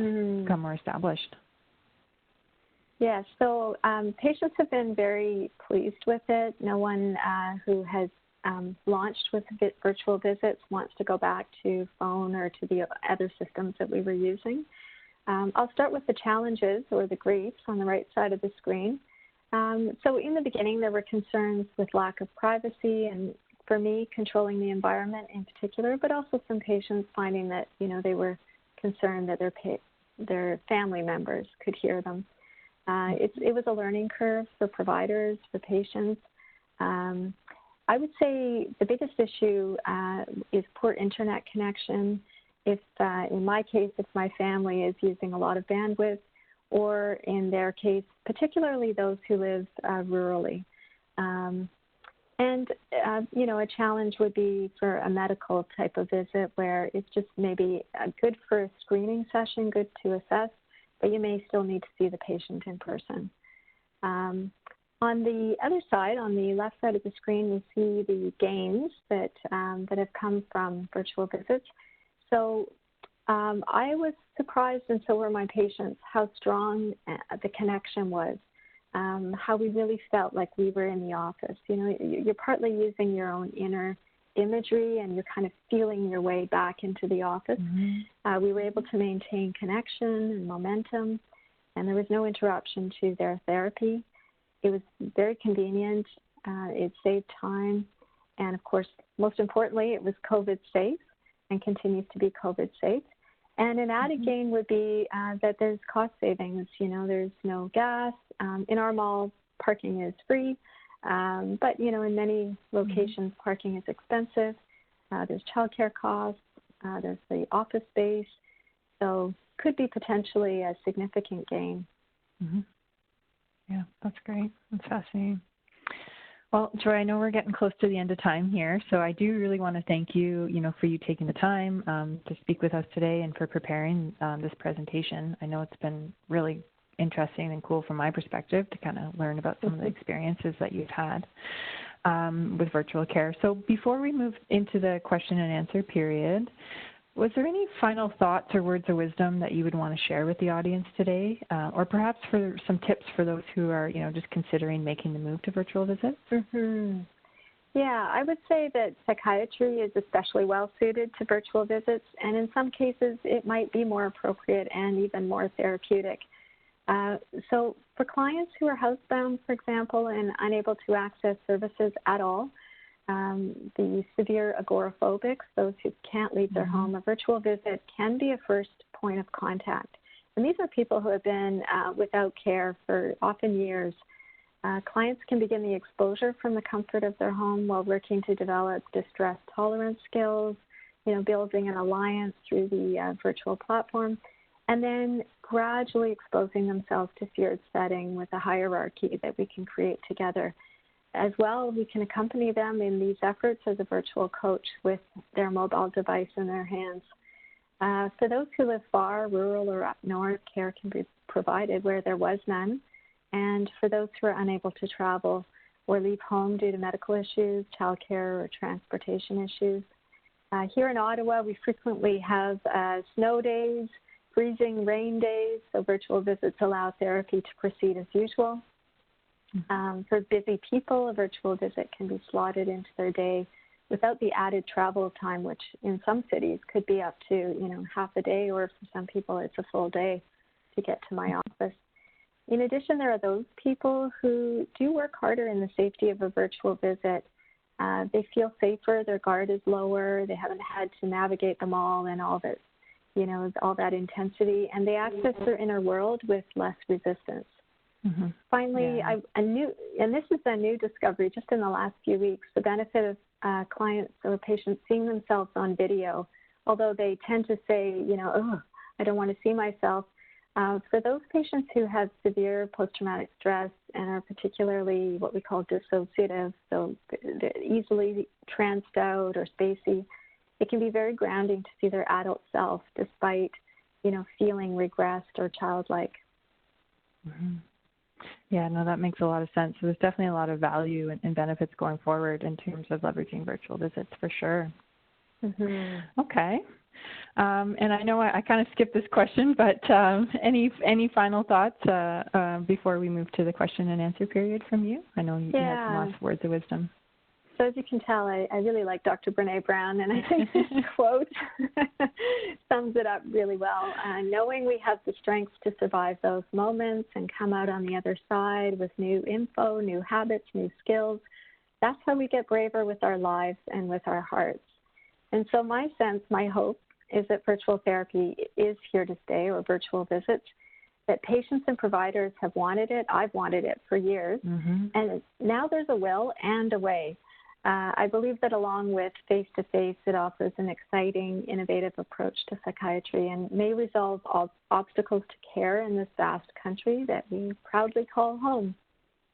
become more established. Yes, so patients have been very pleased with it. No one who has launched with virtual visits wants to go back to phone or to the other systems that we were using. I'll start with the challenges or the griefs on the right side of the screen. So in the beginning, there were concerns with lack of privacy and, for me, controlling the environment in particular, but also some patients finding that, they were concerned that their family members could hear them. It was a learning curve for providers, for patients. I would say the biggest issue is poor internet connection. If, in my case, if my family is using a lot of bandwidth, or in their case, particularly those who live rurally. A challenge would be for a medical type of visit where it's just maybe good for a screening session, good to assess, but you may still need to see the patient in person. On the other side, on the left side of the screen, we see the gains that have come from virtual visits. So I was surprised, and so were my patients, how strong the connection was, how we really felt like we were in the office. You're partly using your own inner imagery, and you're kind of feeling your way back into the office. We were able to maintain connection and momentum, and there was no interruption to their therapy. It was very convenient. It saved time. And, of course, most importantly, it was COVID safe and continues to be COVID safe. And an added gain would be that there's cost savings. There's no gas. In our mall, parking is free. But, in many locations, parking is expensive. There's childcare costs. There's the office space. So could be potentially a significant gain. Yeah, that's great. That's fascinating. Well, Joy, I know we're getting close to the end of time here, so I do really want to thank you, for you taking the time to speak with us today and for preparing this presentation. I know it's been really interesting and cool from my perspective to kind of learn about some of the experiences that you've had with virtual care. So before we move into the question and answer period, was there any final thoughts or words of wisdom that you would want to share with the audience today, or perhaps for some tips for those who are, just considering making the move to virtual visits? Yeah, I would say that psychiatry is especially well suited to virtual visits, and in some cases it might be more appropriate and even more therapeutic. So for clients who are housebound, for example, and unable to access services at all, the severe agoraphobics, those who can't leave their home, a virtual visit can be a first point of contact. And these are people who have been without care for often years. Clients can begin the exposure from the comfort of their home while working to develop distress tolerance skills, building an alliance through the virtual platform, and then gradually exposing themselves to feared setting with a hierarchy that we can create together. As well, we can accompany them in these efforts as a virtual coach with their mobile device in their hands. For those who live far, rural, or up north, care can be provided where there was none. And for those who are unable to travel or leave home due to medical issues, childcare, or transportation issues. Here in Ottawa, we frequently have snow days, freezing rain days, so virtual visits allow therapy to proceed as usual. For busy people, a virtual visit can be slotted into their day without the added travel time, which in some cities could be up to, half a day, or for some people it's a full day to get to my office. In addition, there are those people who do work harder in the safety of a virtual visit. They feel safer, their guard is lower, they haven't had to navigate them all and all that, all that intensity, and they access their inner world with less resistance. Finally, and this is a new discovery just in the last few weeks, the benefit of clients or patients seeing themselves on video, although they tend to say, oh, I don't want to see myself. For those patients who have severe post-traumatic stress and are particularly what we call dissociative, so they're easily tranced out or spacey, it can be very grounding to see their adult self despite, feeling regressed or childlike. Yeah, no, that makes a lot of sense. So there's definitely a lot of value and benefits going forward in terms of leveraging virtual visits for sure. Okay. And I know I kind of skipped this question, but any final thoughts before we move to the question and answer period from you? I know you had some last words of wisdom. So as you can tell, I really like Dr. Brene Brown, and I think this quote sums it up really well. Knowing we have the strength to survive those moments and come out on the other side with new info, new habits, new skills, that's how we get braver with our lives and with our hearts. And so my hope is that virtual therapy is here to stay, or virtual visits, that patients and providers have wanted it. I've wanted it for years. And now there's a will and a way. I believe that along with face-to-face, it offers an exciting, innovative approach to psychiatry and may resolve all obstacles to care in this vast country that we proudly call home.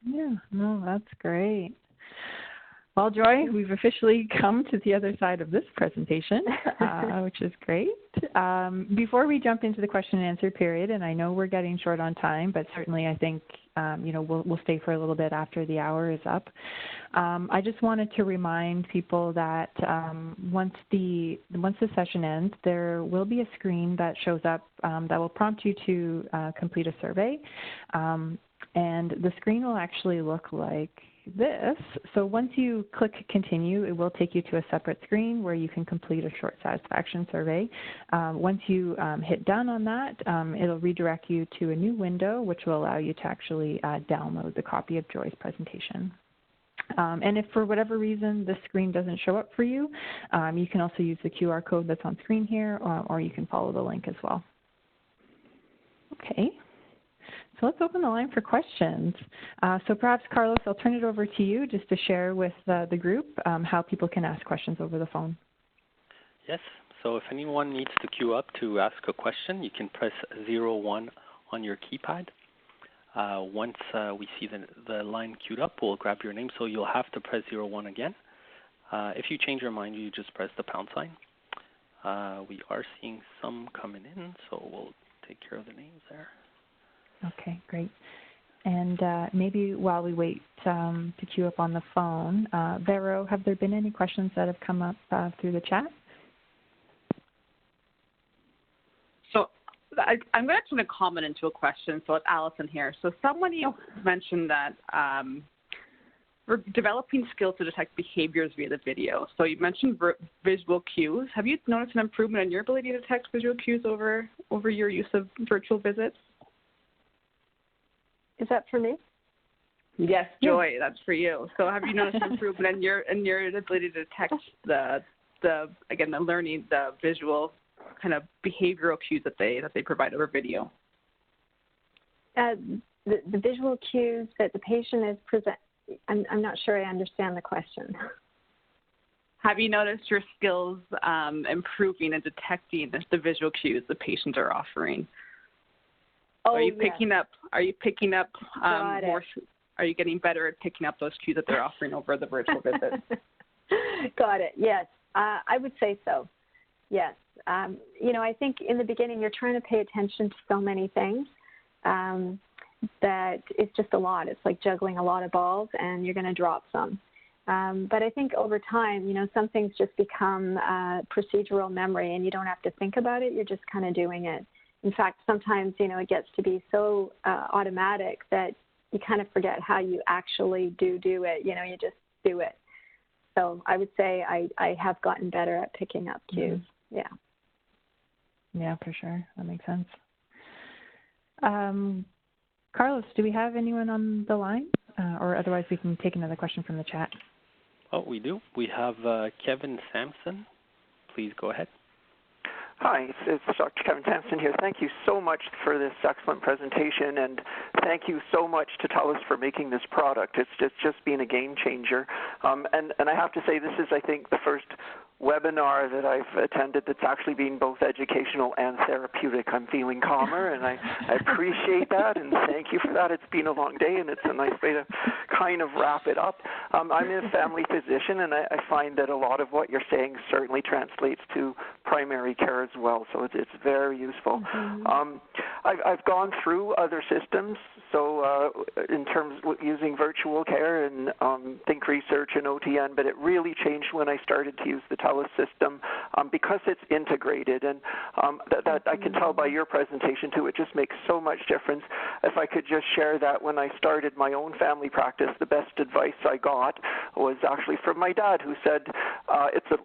Yeah, no, that's great. Well, Joy, we've officially come to the other side of this presentation, which is great. Before we jump into the question and answer period, and I know we're getting short on time, but certainly I think, we'll stay for a little bit after the hour is up. I just wanted to remind people that once the session ends, there will be a screen that shows up that will prompt you to complete a survey. And the screen will actually look like this. So once you click continue, it will take you to a separate screen where you can complete a short satisfaction survey. Once you hit done on that, it'll redirect you to a new window, which will allow you to actually download the copy of Joy's presentation. And if for whatever reason the screen doesn't show up for you, you can also use the QR code that's on screen here, or you can follow the link as well. Okay. So let's open the line for questions. So perhaps, Carlos, I'll turn it over to you just to share with the group how people can ask questions over the phone. Yes. So if anyone needs to queue up to ask a question, you can press 01 on your keypad. Once we see the line queued up, we'll grab your name. So you'll have to press 01 again. If you change your mind, you just press the pound sign. We are seeing some coming in, so we'll take care of the names there. Okay, great. And maybe while we wait to queue up on the phone, Vero, have there been any questions that have come up through the chat? So I'm going to comment into a question. So it's Allison here. So somebody mentioned that we're developing skills to detect behaviors via the video. So you mentioned visual cues. Have you noticed an improvement in your ability to detect visual cues over your use of virtual visits? Is that for me? Yes, Joy, that's for you. So have you noticed improvement in your ability to detect the learning, the visual kind of behavioral cues that they provide over video? The visual cues that the patient is present. I'm not sure I understand the question. Have you noticed your skills improving in detecting the visual cues the patients are offering? Oh, are you picking up more? Are you getting better at picking up those cues that they're offering over the virtual visit? Got it. Yes, I would say so. Yes. I think in the beginning you're trying to pay attention to so many things that it's just a lot. It's like juggling a lot of balls, and you're going to drop some. But I think over time, some things just become procedural memory, and you don't have to think about it. You're just kind of doing it. In fact, sometimes, it gets to be so automatic that you kind of forget how you actually do it. You just do it. So I would say I have gotten better at picking up cues. Mm-hmm. Yeah. Yeah, for sure. That makes sense. Carlos, do we have anyone on the line? Or otherwise we can take another question from the chat. Oh, we do. We have Kevin Sampson. Please go ahead. Hi, it's Dr. Kevin Sampson here. Thank you so much for this excellent presentation, and thank you so much to TELUS for making this product. It's just been a game changer. And I have to say, this is, I think, the first webinar that I've attended that's actually been both educational and therapeutic. I'm feeling calmer, and I appreciate that, and thank you for that. It's been a long day, and it's a nice way to kind of wrap it up. I'm a family physician, and I find that a lot of what you're saying certainly translates to primary care as well, so it's very useful. Mm-hmm. I've gone through other systems, so in terms of using virtual care and Think Research and OTN, but it really changed when I started to use the TELUS system because it's integrated, and that I can tell by your presentation too. It just makes so much difference. If I could just share that when I started my own family practice, the best advice I got was actually from my dad, who said,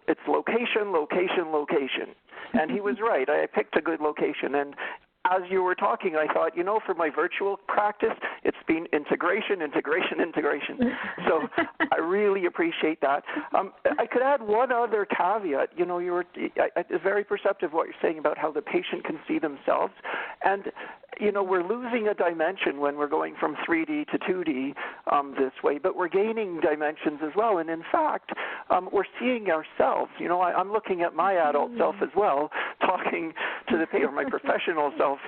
it's location, location, location. And he was right. I picked a good location. And as you were talking, I thought, for my virtual practice, it's been integration, integration, integration. So I really appreciate that. I could add one other caveat. It's very perceptive what you're saying about how the patient can see themselves. And, we're losing a dimension when we're going from 3D to 2D this way, but we're gaining dimensions as well. And in fact, we're seeing ourselves. I'm looking at my adult self as well, talking to the patient, or my professional self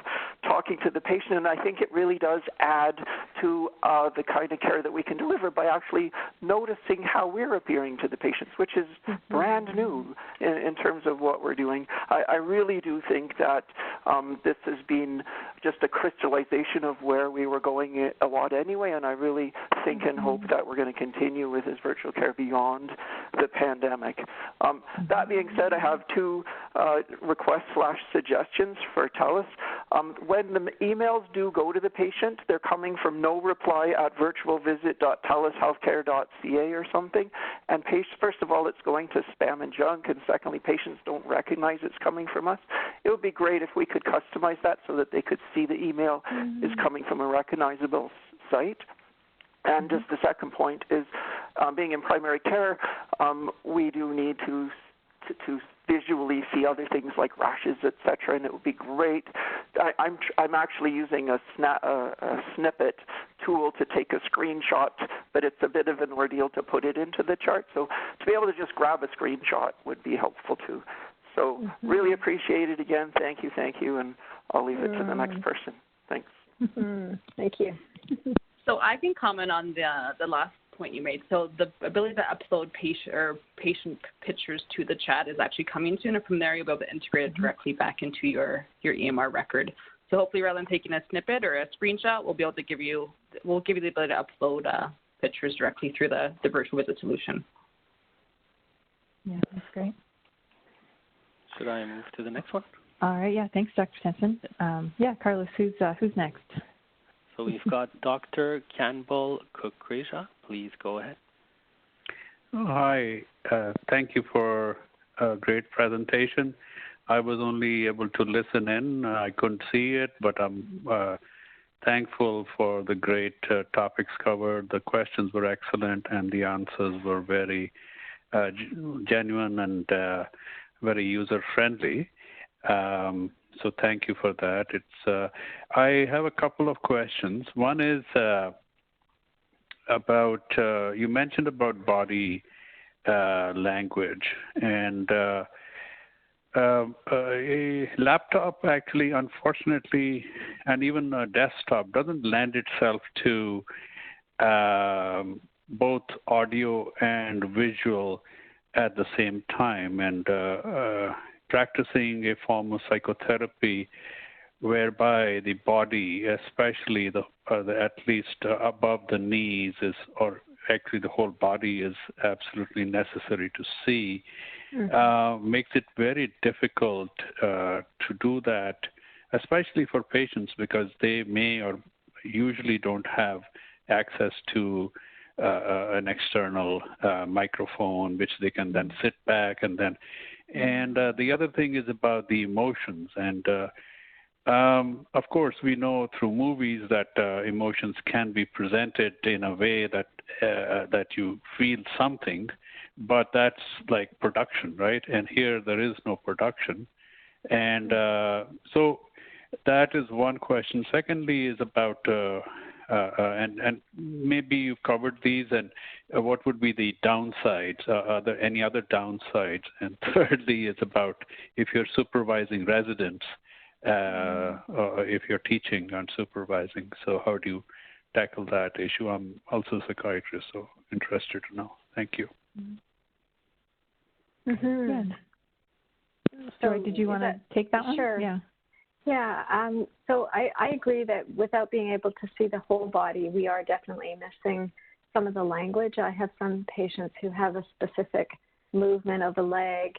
talking to the patient, and I think it really does add to the kind of care that we can deliver by actually noticing how we're appearing to the patients, which is brand new in terms of what we're doing. I really do think that this has been just a crystallization of where we were going a lot anyway, and I really think and hope that we're going to continue with this virtual care beyond the pandemic. That being said, I have two requests/suggestions for TELUS. When the emails do go to the patient, they're coming from noReply@virtualvisit.telushealthcare.ca or something. And first of all, it's going to spam and junk, and secondly, patients don't recognize it's coming from us. It would be great if we could customize that so that they could see the email is coming from a recognizable site. And just the second point is, being in primary care, we do need to visually see other things like rashes, etc. And it would be great. I'm actually using a snippet tool to take a screenshot, but it's a bit of an ordeal to put it into the chart. So to be able to just grab a screenshot would be helpful too. So really appreciate it again. Thank you, and I'll leave it to the next person. Thanks. Thank you. So I can comment on the last point you made. So the ability to upload patient pictures to the chat is actually coming soon, and from there you'll be able to integrate it directly back into your EMR record. So hopefully, rather than taking a snippet or a screenshot, we'll give you the ability to upload pictures directly through the virtual visit solution. Yeah, that's great. Should I move to the next one? All right. Yeah. Thanks, Dr. Sampson. Carlos, who's next? So we've got Dr. Campbell Kukreja. Please go ahead. Hi. Thank you for a great presentation. I was only able to listen in. I couldn't see it, but I'm thankful for the great topics covered. The questions were excellent, and the answers were very genuine and very user-friendly. So thank you for that. I have a couple of questions. One is about, you mentioned about body language, and a laptop actually, unfortunately, and even a desktop doesn't lend itself to both audio and visual at the same time, and practicing a form of psychotherapy whereby the body, especially at least above the knees, or actually the whole body is absolutely necessary to see, makes it very difficult to do that especially for patients because they may or usually don't have access to an external microphone, which they can then sit back and then. And the other thing is about the emotions. And of course, we know through movies that emotions can be presented in a way that that you feel something, but that's like production, right? And here there is no production. And so that is one question. Secondly is about, and maybe you've covered these, and what would be the downsides? Are there any other downsides? And thirdly is about if you're supervising residents, or if you're teaching and supervising. So how do you tackle that issue? I'm also a psychiatrist, so interested to know. Thank you. Mm-hmm. Sorry, did you want to take that one? Sure. Yeah. Yeah, so I agree that without being able to see the whole body, we are definitely missing some of the language. I have some patients who have a specific movement of the leg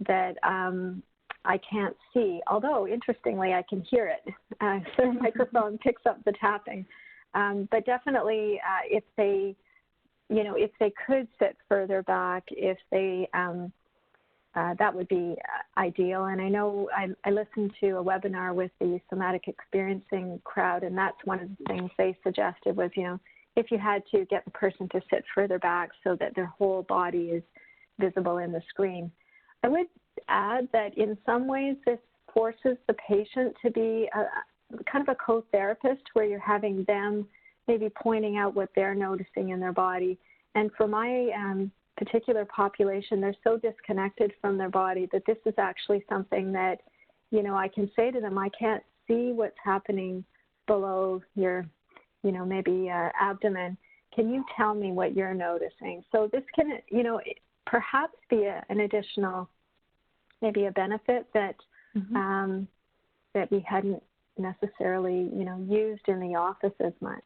that I can't see, although interestingly I can hear it. So the microphone picks up the tapping. But definitely if they could sit further back, if they that would be ideal. And I know I listened to a webinar with the somatic experiencing crowd, and that's one of the things they suggested was, if you had to get the person to sit further back so that their whole body is visible in the screen. I would add that in some ways this forces the patient to be kind of a co-therapist where you're having them maybe pointing out what they're noticing in their body. And for my particular population, they're so disconnected from their body that this is actually something that, I can say to them, I can't see what's happening below your, maybe abdomen. Can you tell me what you're noticing? So this can, perhaps be an additional, maybe a benefit that that we hadn't necessarily, used in the office as much.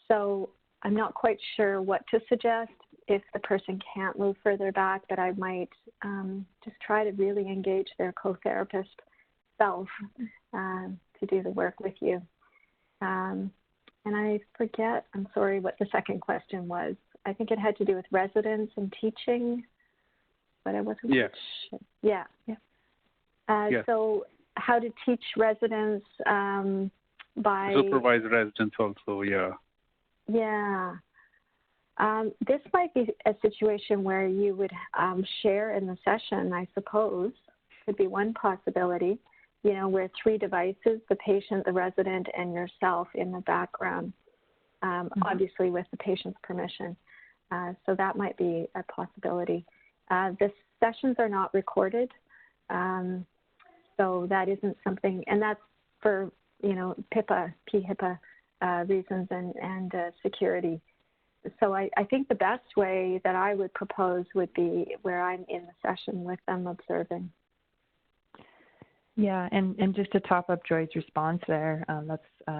So I'm not quite sure what to suggest if the person can't move further back, but I might just try to really engage their co-therapist self to do the work with you. And I forget, I'm sorry, what the second question was. I think it had to do with residents and teaching, but I wasn't quite sure. Yeah. So how to teach residents by... Supervise residents also, yeah. Yeah. This might be a situation where you would share in the session, I suppose, could be one possibility, where 3 devices, the patient, the resident, and yourself in the background, obviously with the patient's permission. So that might be a possibility. The sessions are not recorded, so that isn't something, and that's for, PHIPAA reasons and security. So I think the best way that I would propose would be where I'm in the session with them observing. Yeah, and just to top up Joy's response there,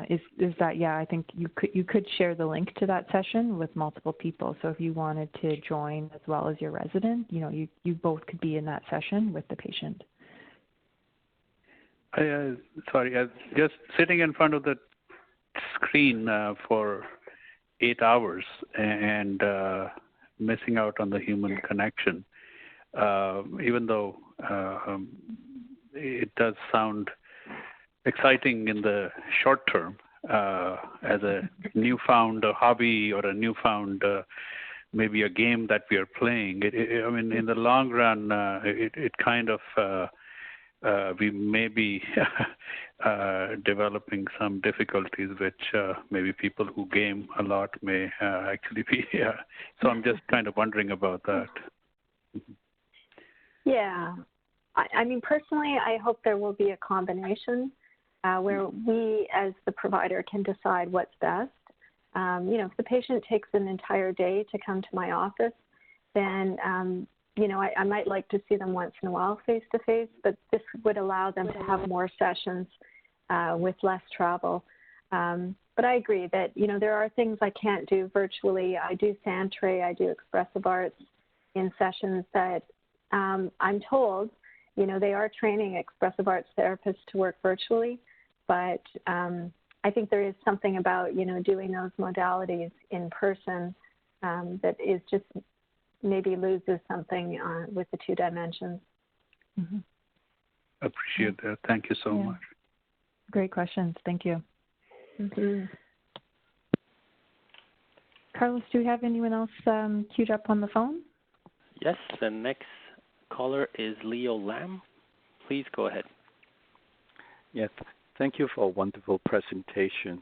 is that I think you could share the link to that session with multiple people. So if you wanted to join as well as your resident, you both could be in that session with the patient. Sorry, just sitting in front of the screen for 8 hours and missing out on the human connection, even though it does sound exciting in the short term as a newfound hobby or a newfound maybe a game that we are playing. In the long run, it kind of we may be developing some difficulties, which maybe people who game a lot may actually be. So I'm just kind of wondering about that. Yeah. I mean, personally, I hope there will be a combination where we, as the provider, can decide what's best. If the patient takes an entire day to come to my office, then I might like to see them once in a while face-to-face, but this would allow them to have more sessions with less travel. But I agree that, there are things I can't do virtually. I do Santray, I do expressive arts in sessions that I'm told they are training expressive arts therapists to work virtually, but I think there is something about, doing those modalities in person that is just maybe loses something with the 2 dimensions. Mm-hmm. Appreciate that. Thank you so much. Great questions. Thank you. Mm-hmm. Carlos, do we have anyone else queued up on the phone? Yes, the next caller is Leo Lam. Please go ahead. Yes, thank you for wonderful presentations.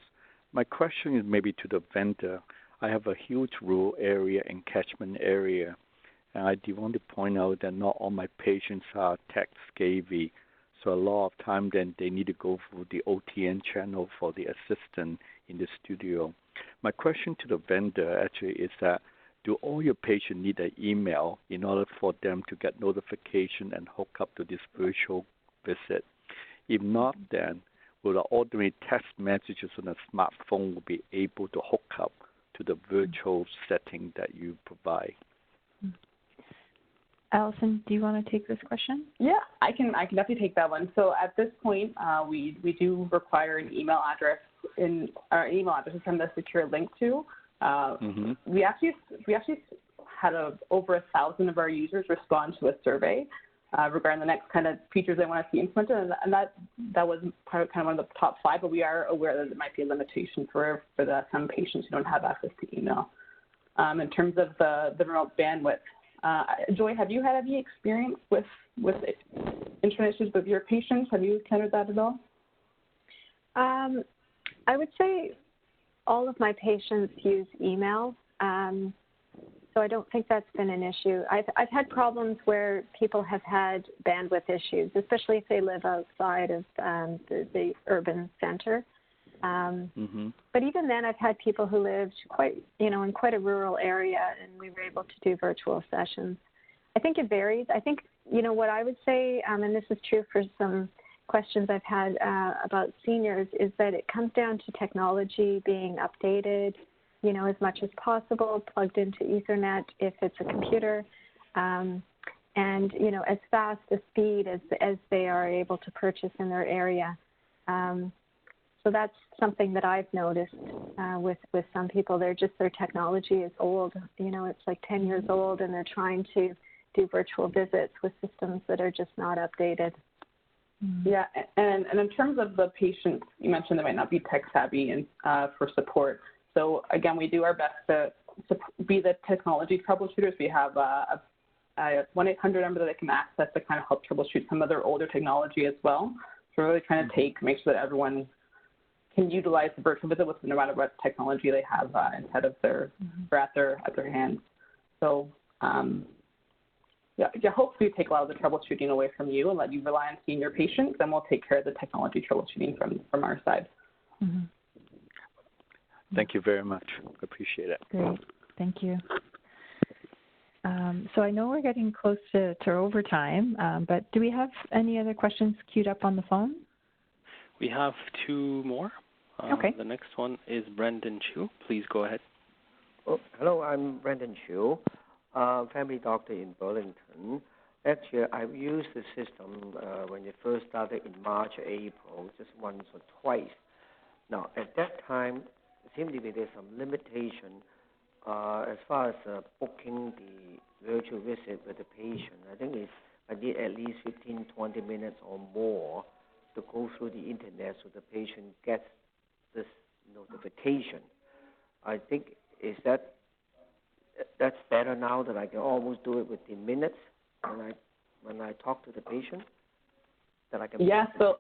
My question is maybe to the vendor. I have a huge rural area and catchment area, and I do want to point out that not all my patients are tech scavvy, so a lot of time then they need to go through the OTN channel for the assistant in the studio. My question to the vendor actually is that do all your patients need an email in order for them to get notification and hook up to this virtual visit? If not, then will the ordinary text messages on a smartphone will be able to hook up to the virtual setting that you provide? Allison, do you want to take this question? Yeah, I can definitely take that one. So at this point, we do require an email address our email address to send a secure link to. We actually had over 1,000 of our users respond to a survey regarding the next kind of features they want to see implemented, and that was kind of one of the top 5. But we are aware that there might be a limitation for some patients who don't have access to email. In terms of the remote bandwidth, Joy, have you had any experience with internet issues with your patients? Have you encountered that at all? I would say all of my patients use email, so I don't think that's been an issue. I've had problems where people have had bandwidth issues, especially if they live outside of the urban center. But even then, I've had people who lived in quite a rural area, and we were able to do virtual sessions. I think it varies. I think, what I would say, and this is true for some questions I've had about seniors, is that it comes down to technology being updated, as much as possible, plugged into Ethernet if it's a computer, and, as fast a speed as they are able to purchase in their area. So that's something that I've noticed with some people. Their technology is old. It's like 10 years old, and they're trying to do virtual visits with systems that are just not updated. Yeah, and in terms of the patients, you mentioned they might not be tech savvy and for support. So again, we do our best to be the technology troubleshooters. We have a 1-800 number that they can access to kind of help troubleshoot some of their older technology as well. So we're really trying to make sure that everyone can utilize the virtual visit with no matter what technology they have instead of their or at their hands. So hopefully take a lot of the troubleshooting away from you and let you rely on seeing your patients, and we'll take care of the technology troubleshooting from our side. Thank you very much. Appreciate it. Great. Thank you. So I know we're getting close to overtime, but do we have any other questions queued up on the phone? We have 2 more. Okay. The next one is Brendan Chu. Please go ahead. Oh, hello, I'm Brendan Chu, family doctor in Burlington. Actually, I've used the system when it first started in March, April, just once or twice. Now, at that time, it seemed to be there's some limitation as far as booking the virtual visit with the patient. I think I need at least 15, 20 minutes or more to go through the internet so the patient gets this notification. I think that's better now that I can almost do it within minutes when I talk to the patient. That I can. Yeah, so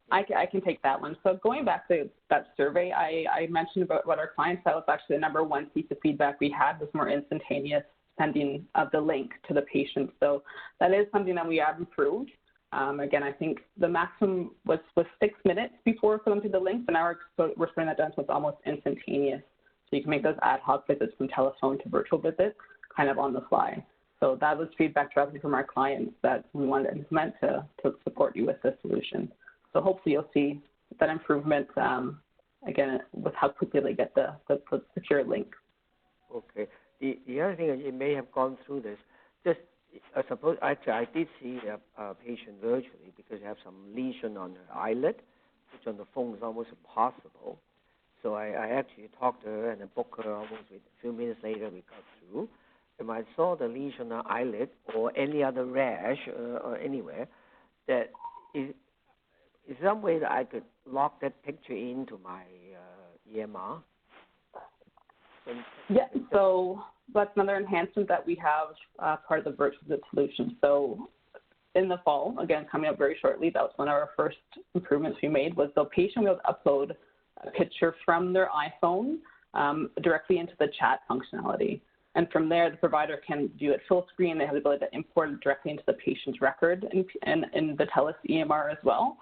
I can take that one. So going back to that survey, I mentioned about what our clients said was actually the number 1 piece of feedback we had was more instantaneous sending of the link to the patient. So that is something that we have improved. Again, I think the maximum was 6 minutes before for them to the link, but now we're spreading that down so it's almost instantaneous. So you can make those ad hoc visits from telephone to virtual visits kind of on the fly. So that was feedback directly from our clients that we wanted to implement to support you with this solution. So hopefully you'll see that improvement, again, with how quickly they get the secure link. Okay. The other thing, you may have gone through this, just I suppose actually I did see a patient virtually because I have some lesion on her eyelid, which on the phone is almost impossible. So I actually talked to her and I booked her almost a few minutes later we got through. And when I saw the lesion on her eyelid or any other rash or anywhere, that is some way that I could lock that picture into my EMR. Yeah, so that's another enhancement that we have part of the virtual visit solution. So in the fall, again, coming up very shortly, that was one of our first improvements we made, was the patient will upload a picture from their iPhone directly into the chat functionality. And from there, the provider can view it full screen. They have the ability to import it directly into the patient's record and in the TELUS EMR as well.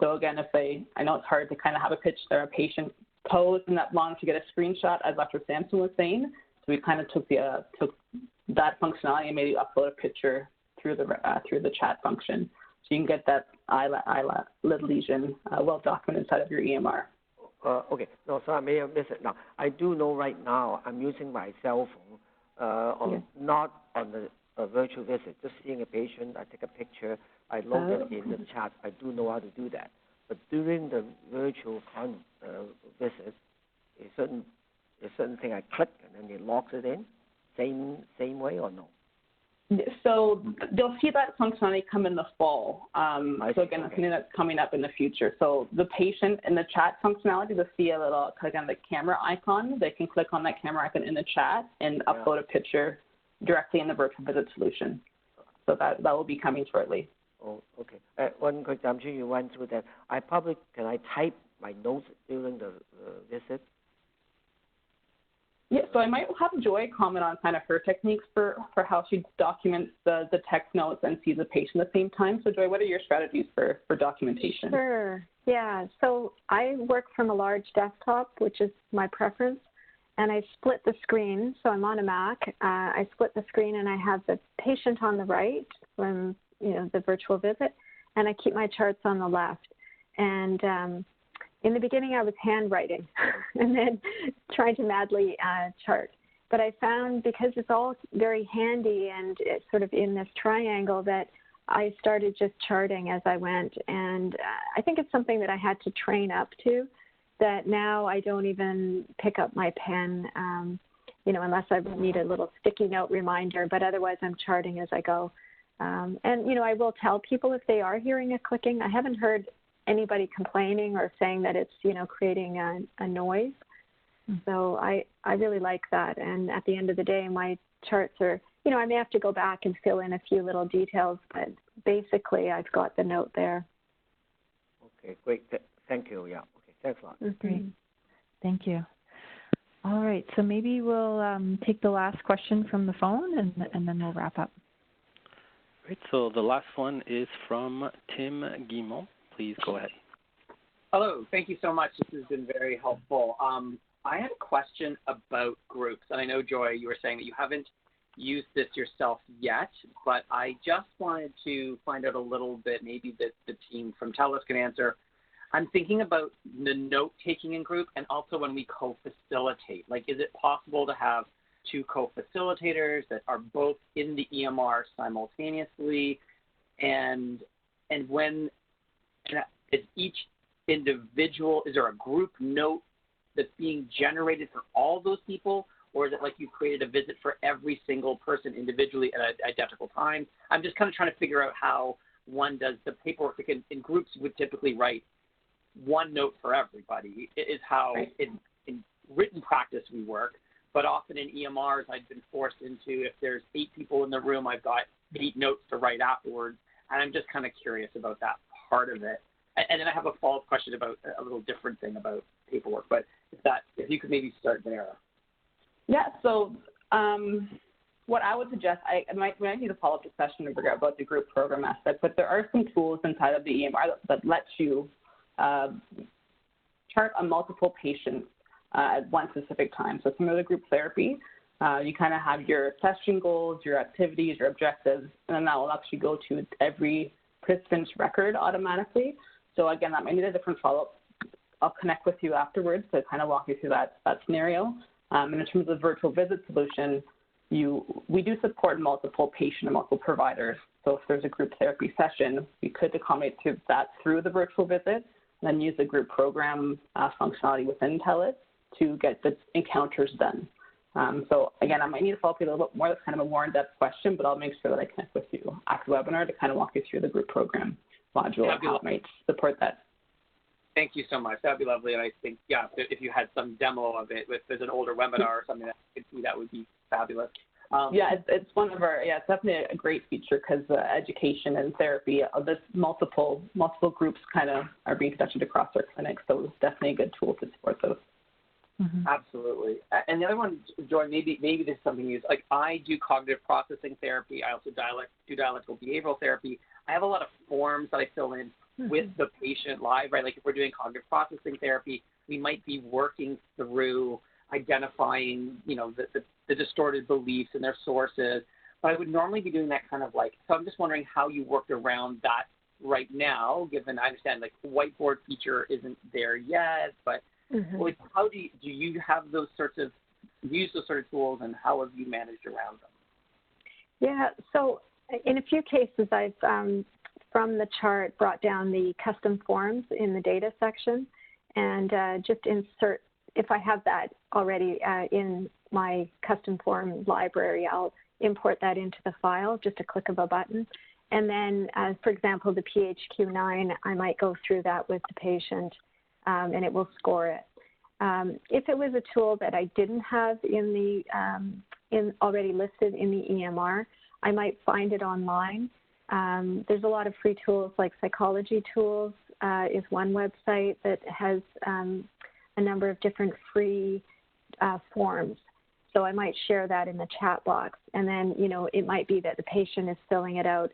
So again, I know it's hard to kind of have a picture or a patient pose in that long to get a screenshot, as Dr. Sampson was saying. So we kind of took that functionality and made you upload a picture through the chat function. So you can get that eyelid lesion well documented inside of your EMR. Okay. No, so I may have missed it. Now, I do know right now I'm using my cell phone, not on the virtual visit, just seeing a patient, I take a picture, I load it in the chat. I do know how to do that. But during the virtual visit, a certain thing I click and then it locks it in, same way or no? So they'll see that functionality come in the fall. So again, that's something that's coming up in the future. So the patient in the chat functionality, they'll see a little click on the camera icon. They can click on that camera icon in the chat and upload a picture directly in the virtual visit solution. So that will be coming shortly. Oh, okay. One quick, I'm sure you went through that. Can I type my notes during the visit? Yeah, so I might have Joy comment on kind of her techniques for how she documents the text notes and sees the patient at the same time. So Joy, what are your strategies for documentation? Sure. Yeah, so I work from a large desktop, which is my preference, and I split the screen. So I'm on a Mac. I split the screen and I have the patient on the right from the virtual visit, and I keep my charts on the left. And in the beginning, I was handwriting and then trying to madly chart. But I found, because it's all very handy and it's sort of in this triangle, that I started just charting as I went. And I think it's something that I had to train up to, that now I don't even pick up my pen, unless I need a little sticky note reminder, but otherwise I'm charting as I go. And I will tell people if they are hearing a clicking. I haven't heard anybody complaining or saying that it's, creating a noise. So I really like that. And at the end of the day, my charts are, I may have to go back and fill in a few little details, but basically I've got the note there. Okay, great. Thank you. Yeah. Okay, thanks a lot. Great. Thank you. All right, so maybe we'll take the last question from the phone and then we'll wrap up. Great, so the last one is from Tim Guimont. Please go ahead. Hello, thank you so much. This has been very helpful. I had a question about groups, and I know, Joy, you were saying that you haven't used this yourself yet, but I just wanted to find out a little bit, maybe that the team from TELUS can answer. I'm thinking about the note-taking in group and also when we co-facilitate. Like, is it possible to have two co-facilitators that are both in the EMR simultaneously, and is each individual, is there a group note that's being generated for all those people, or is it like you've created a visit for every single person individually at an identical time? I'm just kind of trying to figure out how one does the paperwork. In groups, would typically write one note for everybody, is how in written practice we work. But often in EMRs, I've been forced into, if there's 8 people in the room, I've got 8 notes to write afterwards. And I'm just kind of curious about that part of it. And then I have a follow-up question about a little different thing about paperwork. But if you could maybe start there. Yeah, so what I would suggest, I might need a follow-up discussion to figure out about the group program aspect, but there are some tools inside of the EMR that let you chart on multiple patients at one specific time. So some of the group therapy, you kind of have your session goals, your activities, your objectives, and then that will actually go to every participant's record automatically. So again, that might need a different follow-up. I'll connect with you afterwards to kind of walk you through that scenario. And in terms of the virtual visit solution, we do support multiple patient and multiple providers. So if there's a group therapy session, we could accommodate to that through the virtual visit, and then use the group program functionality within TELUS to get the encounters done. So again, I might need to follow up with a little bit more. That's kind of a more in-depth question, but I'll make sure that I connect with you after the webinar to kind of walk you through the group program module and how it might support that. Thank you so much. That would be lovely. And I think, yeah, if you had some demo of it, if there's an older webinar or something that I could see, that would be fabulous. Yeah, it's one of our, it's definitely a great feature because education and therapy, there's multiple groups kind of are being conducted across our clinics, so it's definitely a good tool to support those. Mm-hmm. Absolutely. And the other one, Joy, maybe this is something you use. Like, I do cognitive processing therapy. I also do dialectical behavioral therapy. I have a lot of forms that I fill in with the patient live, right? Like if we're doing cognitive processing therapy, we might be working through identifying, the distorted beliefs and their sources. But I would normally be doing that kind of like, so I'm just wondering how you worked around that right now, given I understand like the whiteboard feature isn't there yet, but like, how do you have those sorts of, use those sort of tools, and how have you managed around them? Yeah, so in a few cases I've, from the chart, brought down the custom forms in the data section and just insert, if I have that already in my custom form library, I'll import that into the file, just a click of a button. And then, for example, the PHQ-9, I might go through that with the patient and it will score it. If it was a tool that I didn't have in the already listed in the EMR, I might find it online. There's a lot of free tools, like Psychology Tools is one website that has a number of different free forms. So I might share that in the chat box. And then, it might be that the patient is filling it out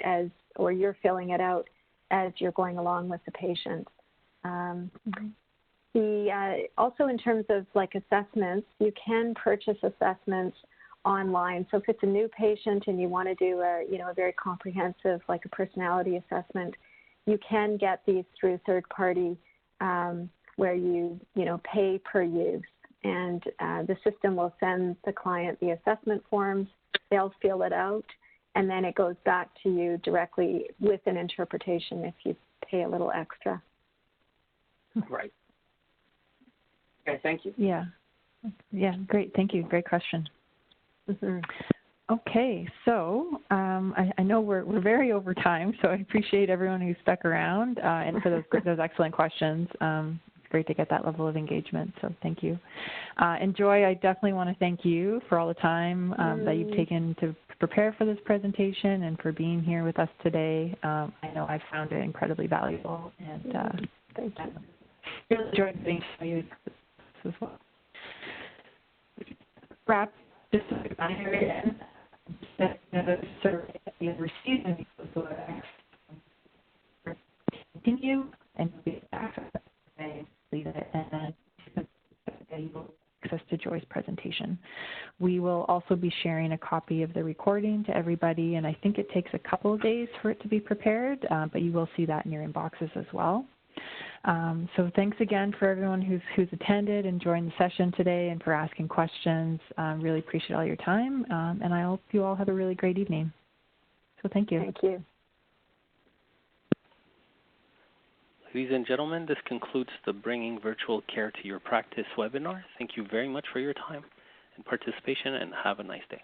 or you're filling it out as you're going along with the patient. Also in terms of like assessments, you can purchase assessments online. So if it's a new patient and you want to do a very comprehensive, like a personality assessment, you can get these through third party where you pay per use. And the system will send the client the assessment forms, they'll fill it out, and then it goes back to you directly with an interpretation if you pay a little extra. Right. Okay, thank you. Yeah, great. Thank you. Great question. Okay, so I know we're very over time, so I appreciate everyone who stuck around and for those excellent questions. It's great to get that level of engagement, so thank you. And Joy, I definitely want to thank you for all the time that you've taken to prepare for this presentation and for being here with us today. I know I found it incredibly valuable, and thank you. Really enjoyed getting to know you as well. Wrap this again. That the survey that you received and continue and you'll be access and leave it, and then you will access to Joy's presentation. We will also be sharing a copy of the recording to everybody, and I think it takes a couple of days for it to be prepared, but you will see that in your inboxes as well. So thanks again for everyone who's attended and joined the session today and for asking questions. Really appreciate all your time, and I hope you all have a really great evening. So thank you. Thank you. Ladies and gentlemen, this concludes the Bringing Virtual Care to Your Practice webinar. Thank you very much for your time and participation, and have a nice day.